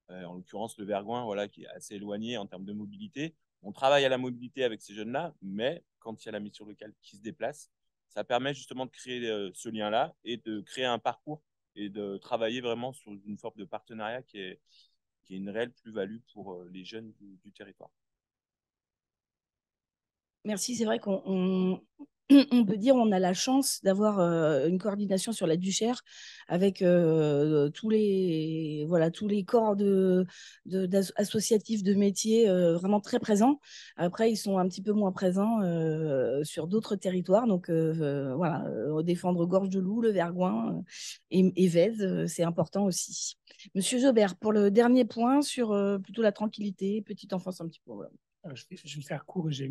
En l'occurrence, le Vergoing, voilà, qui est assez éloigné en termes de mobilité. On travaille à la mobilité avec ces jeunes-là, mais quand il y a la mission locale qui se déplace, ça permet justement de créer ce lien-là et de créer un parcours et de travailler vraiment sur une forme de partenariat qui est une réelle plus-value pour les jeunes du territoire. Merci, c'est vrai qu'on on peut dire on a la chance d'avoir une coordination sur la Duchère avec tous les corps associatifs de métiers vraiment très présents. Après, ils sont un petit peu moins présents sur d'autres territoires. Donc voilà, défendre Gorge de Loup, le Vergoing et Vèze, c'est important aussi. Monsieur Jobert, pour le dernier point sur plutôt la tranquillité, petite enfance un petit peu. Voilà. Je vais faire court et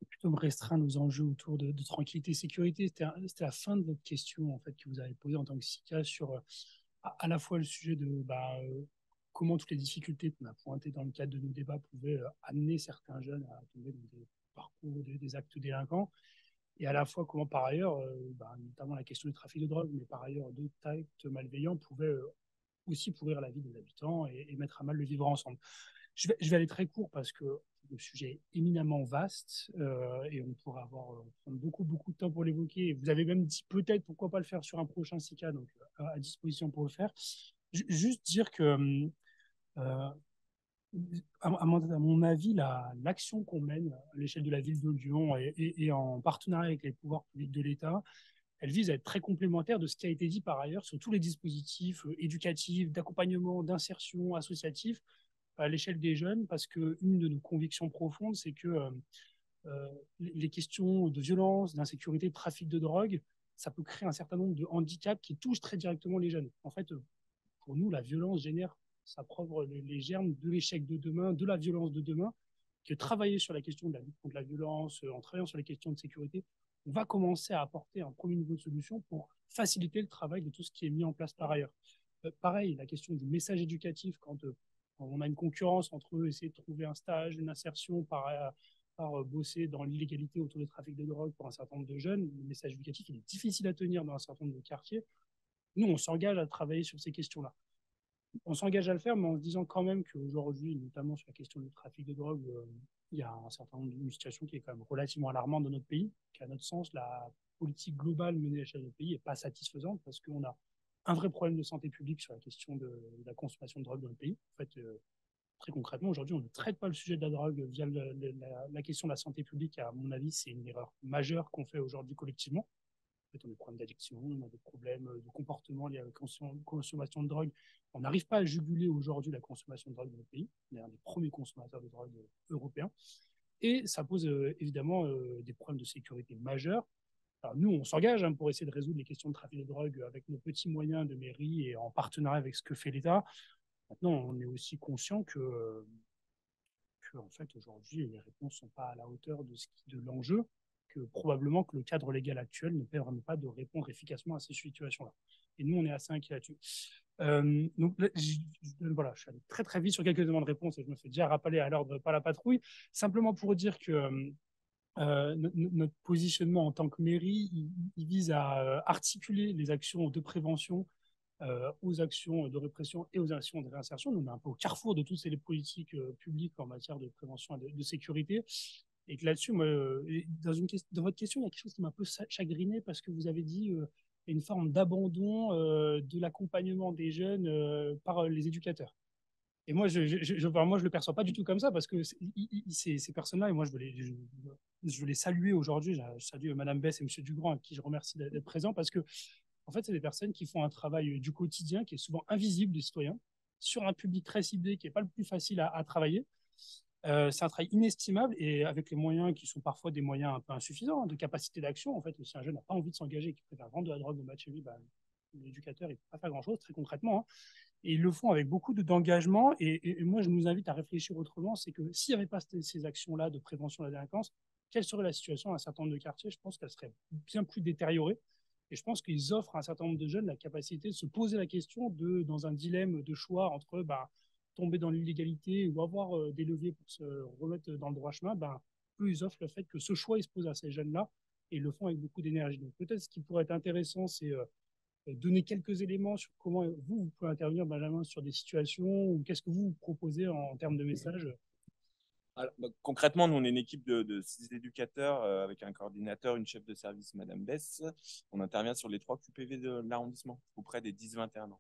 plutôt me restreindre aux enjeux autour de tranquillité et sécurité. C'était la fin de votre question en fait, que vous avez posée en tant que SICA sur à la fois le sujet de comment toutes les difficultés qu'on a pointées dans le cadre de nos débats pouvaient amener certains jeunes à tomber dans des parcours, des actes délinquants, et à la fois comment par ailleurs, notamment la question du trafic de drogue, mais par ailleurs d'autres actes malveillants pouvaient aussi pourrir la vie des habitants et mettre à mal le vivre ensemble. Je vais aller très court parce que le sujet est éminemment vaste et on pourra prendre beaucoup de temps pour l'évoquer. Vous avez même dit peut-être pourquoi pas le faire sur un prochain SICA, donc à disposition pour le faire. Juste dire que, à mon avis, l'action qu'on mène à l'échelle de la ville de Lyon et en partenariat avec les pouvoirs publics de l'État, elle vise à être très complémentaire de ce qui a été dit par ailleurs sur tous les dispositifs éducatifs, d'accompagnement, d'insertion associatif à l'échelle des jeunes, parce qu'une de nos convictions profondes, c'est que les questions de violence, d'insécurité, de trafic de drogue, ça peut créer un certain nombre de handicaps qui touchent très directement les jeunes. En fait, pour nous, la violence génère, ça prouve les germes de l'échec de demain, de la violence de demain, que travailler sur la question de la lutte contre la violence, en travaillant sur les questions de sécurité, on va commencer à apporter un premier niveau de solution pour faciliter le travail de tout ce qui est mis en place par ailleurs. Pareil, la question du message éducatif, quand on a une concurrence entre eux, essayer de trouver un stage, une insertion par bosser dans l'illégalité autour du trafic de drogue pour un certain nombre de jeunes, le message éducatif il est difficile à tenir dans un certain nombre de quartiers. Nous, on s'engage à travailler sur ces questions-là. On s'engage à le faire, mais en se disant quand même qu'aujourd'hui, notamment sur la question du trafic de drogue, il y a un certain nombre de situations qui est quand même relativement alarmante dans notre pays, qu'à notre sens, la politique globale menée à l'échelle de notre pays n'est pas satisfaisante parce qu'on a un vrai problème de santé publique sur la question de la consommation de drogue dans le pays. En fait, très concrètement, aujourd'hui, on ne traite pas le sujet de la drogue via la question de la santé publique. À mon avis, c'est une erreur majeure qu'on fait aujourd'hui collectivement. En fait, on a des problèmes d'addiction, on a des problèmes de comportement liés à la consommation de drogue. On n'arrive pas à juguler aujourd'hui la consommation de drogue dans le pays. On est un des premiers consommateurs de drogue européens. Et ça pose évidemment des problèmes de sécurité majeurs. Alors nous, on s'engage pour essayer de résoudre les questions de trafic de drogue avec nos petits moyens de mairie et en partenariat avec ce que fait l'État. Maintenant, on est aussi conscient que en fait, aujourd'hui, les réponses ne sont pas à la hauteur de l'enjeu, que probablement que le cadre légal actuel ne permet pas de répondre efficacement à ces situations-là. Et nous, on est assez inquiets là-dessus. Donc voilà, je suis allé très très vite sur quelques éléments de réponse et je me fais déjà rappeler à l'ordre pas la patrouille. Simplement pour dire que notre positionnement en tant que mairie, il vise à articuler les actions de prévention aux actions de répression et aux actions de réinsertion. On est un peu au carrefour de toutes ces politiques publiques en matière de prévention et de sécurité. Et que là-dessus, moi, dans votre question, il y a quelque chose qui m'a un peu chagriné parce que vous avez dit une forme d'abandon de l'accompagnement des jeunes par les éducateurs. Et moi, je le perçois pas du tout comme ça parce que ces personnes-là, et moi, je veux les saluer aujourd'hui. Je salue Madame Bess et Monsieur Dugrand, à qui je remercie d'être présents parce que en fait, c'est des personnes qui font un travail du quotidien qui est souvent invisible des citoyens, sur un public très ciblé qui n'est pas le plus facile à travailler. C'est un travail inestimable et avec les moyens qui sont parfois des moyens un peu insuffisants de capacité d'action. En fait, si un jeune n'a pas envie de s'engager et qu'il préfère vendre de la drogue au match, l'éducateur, il ne peut pas faire grand-chose, très concrètement. Et ils le font avec beaucoup d'engagement. Et moi, je nous invite à réfléchir autrement. C'est que s'il n'y avait pas ces actions-là de prévention de la délinquance, quelle serait la situation dans un certain nombre de quartiers? Je pense qu'elle serait bien plus détériorée. Et je pense qu'ils offrent à un certain nombre de jeunes la capacité de se poser la question dans un dilemme de choix entre tomber dans l'illégalité ou avoir des leviers pour se remettre dans le droit chemin. Eux, ils offrent le fait que ce choix, ils se posent à ces jeunes-là et ils le font avec beaucoup d'énergie. Donc peut-être ce qui pourrait être intéressant, c'est donner quelques éléments sur comment vous pouvez intervenir, Benjamin, sur des situations ou qu'est-ce que vous proposez en termes de messages. Alors, concrètement, nous, on est une équipe de 6 éducateurs avec un coordinateur, une chef de service, Madame Bess. On intervient sur les 3 QPV de l'arrondissement, auprès des 10-21 ans.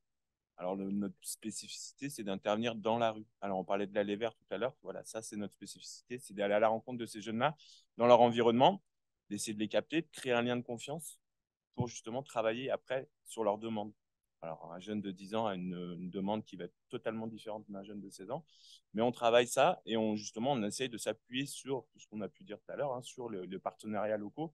Alors, notre spécificité, c'est d'intervenir dans la rue. Alors, on parlait de l'allée verte tout à l'heure. Voilà, ça, c'est notre spécificité, c'est d'aller à la rencontre de ces jeunes-là dans leur environnement. d'essayer de les capter, de créer un lien de confiance pour justement travailler après sur leurs demandes. Alors, un jeune de 10 ans a une demande qui va être totalement différente d'un jeune de 16 ans, mais on travaille ça et justement, on essaye de s'appuyer sur tout ce qu'on a pu dire tout à l'heure, hein, sur les partenariats locaux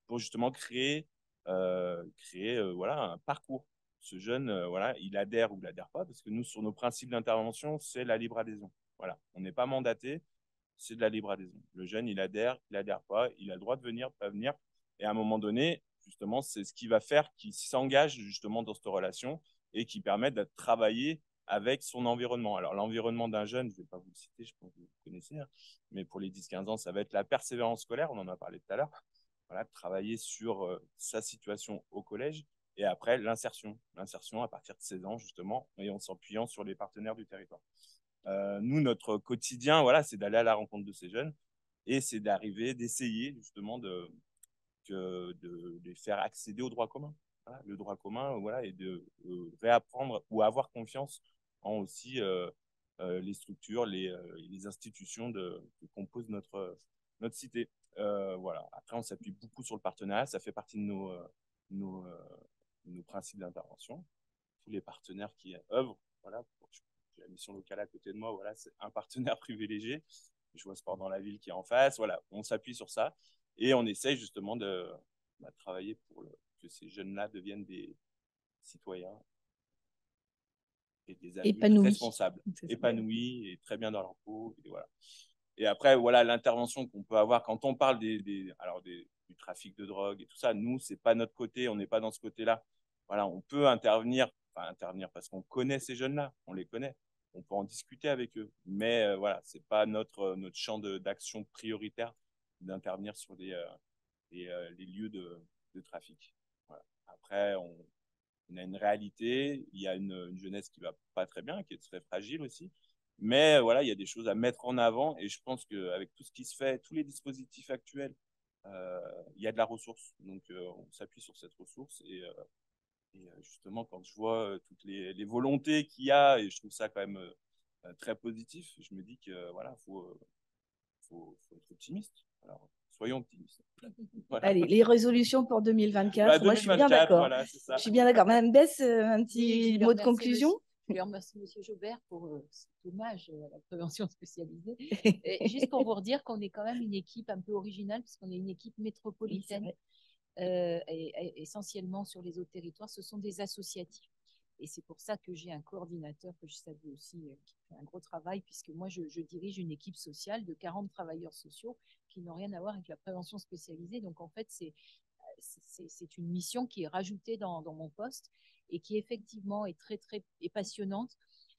pour justement créer voilà, un parcours. Ce jeune, voilà, il adhère ou il adhère pas, parce que nous, sur nos principes d'intervention, c'est la libre adhésion. Voilà, on n'est pas mandaté, c'est de la libre adhésion. Le jeune, il adhère pas, il a le droit de venir, pas venir. Et à un moment donné, justement, c'est ce qui va faire qu'il s'engage justement dans cette relation et qui permet de travailler avec son environnement. Alors, l'environnement d'un jeune, je ne vais pas vous le citer, je pense que vous connaissez, hein, mais pour les 10-15 ans, ça va être la persévérance scolaire, on en a parlé tout à l'heure. Voilà, travailler sur sa situation au collège et après l'insertion à partir de 16 ans justement et en s'appuyant sur les partenaires du territoire. Nous, notre quotidien, voilà, c'est d'aller à la rencontre de ces jeunes et c'est d'essayer justement de les faire accéder au droit commun. Voilà, le droit commun, voilà, et de réapprendre ou avoir confiance en aussi les structures, les institutions qui composent notre cité. Voilà. Après, on s'appuie beaucoup sur le partenariat. Ça fait partie de nos, nos principes d'intervention. Tous les partenaires qui œuvrent, voilà, j'ai la mission locale à côté de moi, voilà, c'est un partenaire privilégié. Je vois Sport dans la ville qui est en face. Voilà, on s'appuie sur ça et on essaye justement de travailler pour que ces jeunes-là deviennent des citoyens et des adultes responsables, épanouis et très bien dans leur peau. Et voilà. Et après, voilà, l'intervention qu'on peut avoir quand on parle du trafic de drogue et tout ça, nous, c'est pas notre côté, on n'est pas dans ce côté-là. Voilà, on peut intervenir parce qu'on connaît ces jeunes-là, on les connaît, on peut en discuter avec eux, mais voilà, c'est pas notre champ d'action prioritaire d'intervenir sur les lieux de trafic. Voilà. Après, on a une réalité, il y a une jeunesse qui va pas très bien, qui est très fragile aussi. Mais voilà, il y a des choses à mettre en avant et je pense qu'avec tout ce qui se fait, tous les dispositifs actuels, il y a de la ressource. Donc, on s'appuie sur cette ressource et justement, quand je vois toutes les volontés qu'il y a, et je trouve ça quand même très positif, je me dis que voilà, faut être optimiste. Alors, soyons optimistes. Voilà. Allez, les résolutions pour 2024. Bah, 2024, moi, je suis bien d'accord. Voilà, je suis bien d'accord. Madame Bess, un petit mot de conclusion. Je remercie M. Jobert pour cet hommage à la prévention spécialisée. Et juste pour vous redire qu'on est quand même une équipe un peu originale, puisqu'on est une équipe métropolitaine, et essentiellement sur les autres territoires, ce sont des associatifs. Et c'est pour ça que j'ai un coordinateur que je salue aussi, qui fait un gros travail, puisque moi, je dirige une équipe sociale de 40 travailleurs sociaux qui n'ont rien à voir avec la prévention spécialisée. Donc, en fait, c'est une mission qui est rajoutée dans mon poste et qui effectivement est très, très passionnante.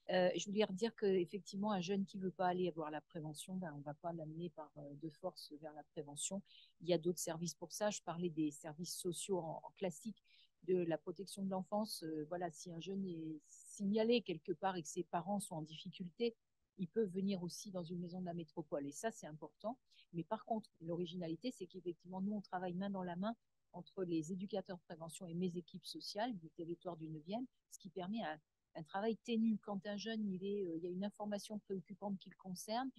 Je voulais redire qu'effectivement, un jeune qui ne veut pas aller voir la prévention, on ne va pas l'amener de force vers la prévention. Il y a d'autres services pour ça. Je parlais des services sociaux en classique, de la protection de l'enfance. Voilà, si un jeune est signalé quelque part et que ses parents sont en difficulté, ils peuvent venir aussi dans une maison de la métropole. Et ça, c'est important. Mais par contre, l'originalité, c'est qu'effectivement, nous, on travaille main dans la main entre les éducateurs de prévention et mes équipes sociales du territoire du 9e, ce qui permet un travail ténu. Quand un jeune, il y a une information préoccupante qui le concerne,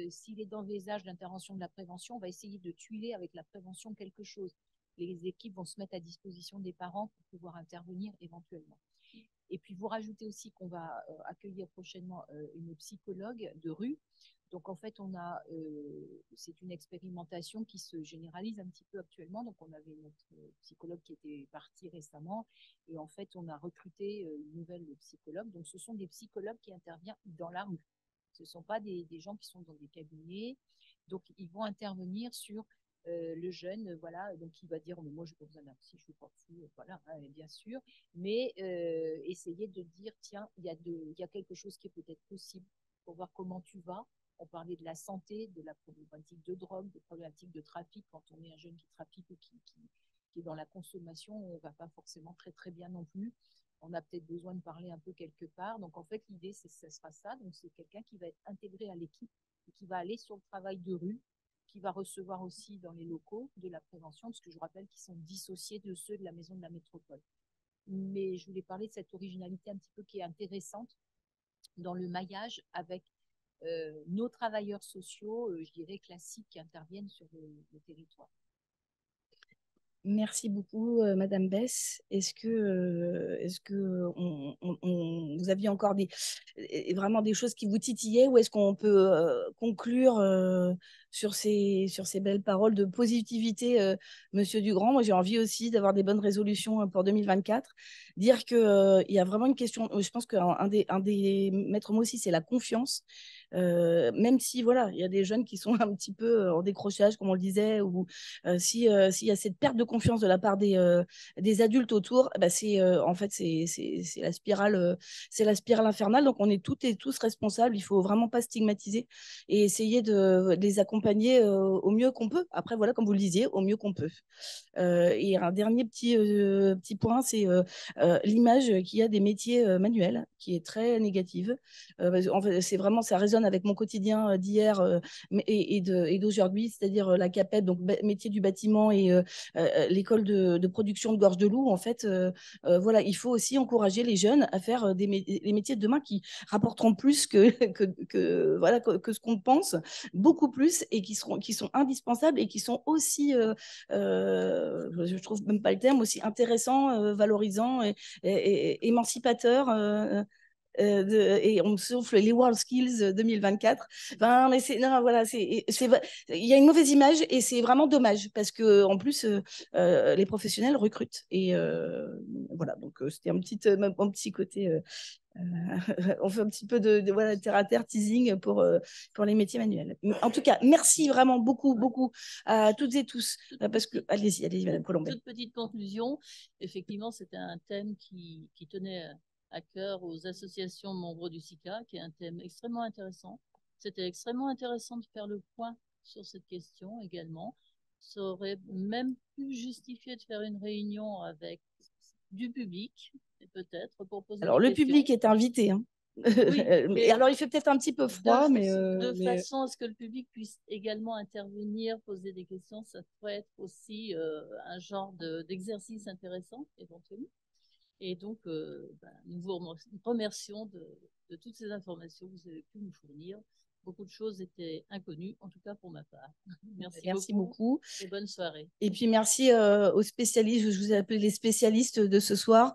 s'il est dans des âges d'intervention de la prévention, on va essayer de tuiler avec la prévention quelque chose. Les équipes vont se mettre à disposition des parents pour pouvoir intervenir éventuellement. Et puis, vous rajoutez aussi qu'on va accueillir prochainement une psychologue de rue. Donc, en fait, c'est une expérimentation qui se généralise un petit peu actuellement. Donc, on avait notre psychologue qui était parti récemment. Et en fait, on a recruté une nouvelle psychologue. Donc, ce sont des psychologues qui interviennent dans la rue. Ce ne sont pas des gens qui sont dans des cabinets. Donc, ils vont intervenir sur le jeune, voilà, donc il va dire mais moi je n'ai pas besoin d'un psy, je suis pas fou, voilà, hein, bien sûr, mais essayer de dire tiens, il y a quelque chose qui est peut-être possible pour voir comment tu vas. On parlait de la santé, de la problématique de drogue, de problématique de trafic. Quand on est un jeune qui trafique ou qui est dans la consommation, on ne va pas forcément très très bien non plus. On a peut-être besoin de parler un peu quelque part. Donc en fait l'idée ce sera ça. Donc c'est quelqu'un qui va être intégré à l'équipe et qui va aller sur le travail de rue, qui va recevoir aussi dans les locaux de la prévention, parce que je vous rappelle qu'ils sont dissociés de ceux de la maison de la métropole. Mais je voulais parler de cette originalité un petit peu qui est intéressante dans le maillage avec nos travailleurs sociaux, je dirais classiques, qui interviennent sur le territoire. Merci beaucoup, Madame Bess. Est-ce que vous aviez encore vraiment des choses qui vous titillaient, ou est-ce qu'on peut conclure sur ces belles paroles de positivité, Monsieur Dugrand? Moi, j'ai envie aussi d'avoir des bonnes résolutions pour 2024. Dire qu'il y a vraiment une question, je pense qu'un des maîtres mots aussi, c'est la confiance. Même si, voilà, il y a des jeunes qui sont un petit peu en décrochage, comme on le disait, ou s'il y a cette perte de confiance de la part des adultes autour, bah en fait, c'est la spirale infernale. Donc, on est toutes et tous responsables. Il faut vraiment pas stigmatiser et essayer de les accompagner au mieux qu'on peut. Après, voilà, comme vous le disiez, au mieux qu'on peut. Et un dernier petit point, c'est l'image qu'il y a des métiers manuels, qui est très négative. En fait, c'est vraiment, ça résonne avec mon quotidien d'hier et d'aujourd'hui, c'est-à-dire la CAPEB, donc métier du bâtiment, et l'école de production de Gorge de Loup. En fait, voilà, il faut aussi encourager les jeunes à faire les métiers de demain qui rapporteront plus voilà, que ce qu'on pense, beaucoup plus, et qui sont indispensables et qui sont aussi, je trouve même pas le terme, aussi intéressants, valorisants et émancipateurs. Et on me souffle les World Skills 2024. Enfin, mais non, voilà, il y a une mauvaise image et c'est vraiment dommage parce que en plus les professionnels recrutent, et voilà, donc c'était un petit côté. On fait un petit peu de voilà, terre à terre teasing pour les métiers manuels. En tout cas, merci vraiment beaucoup à toutes et tous, parce que allez-y, Madame Colombet. Toute petite conclusion, effectivement, c'était un thème qui tenait à cœur aux associations membres du SICA, qui est un thème extrêmement intéressant. C'était extrêmement intéressant de faire le point sur cette question également. Ça aurait même pu justifier de faire une réunion avec du public, et peut-être pour poser Alors, des le questions. public est invité, hein. Oui, et alors, il fait peut-être un petit peu froid, de façon à ce que le public puisse également intervenir, poser des questions. Ça pourrait être aussi un genre d'exercice intéressant, éventuellement. Et donc, nous vous remercions de toutes ces informations que vous avez pu nous fournir. Beaucoup de choses étaient inconnues, en tout cas pour ma part. Merci beaucoup. Et bonne soirée. Et puis, merci aux spécialistes, je vous ai appelé les spécialistes de ce soir.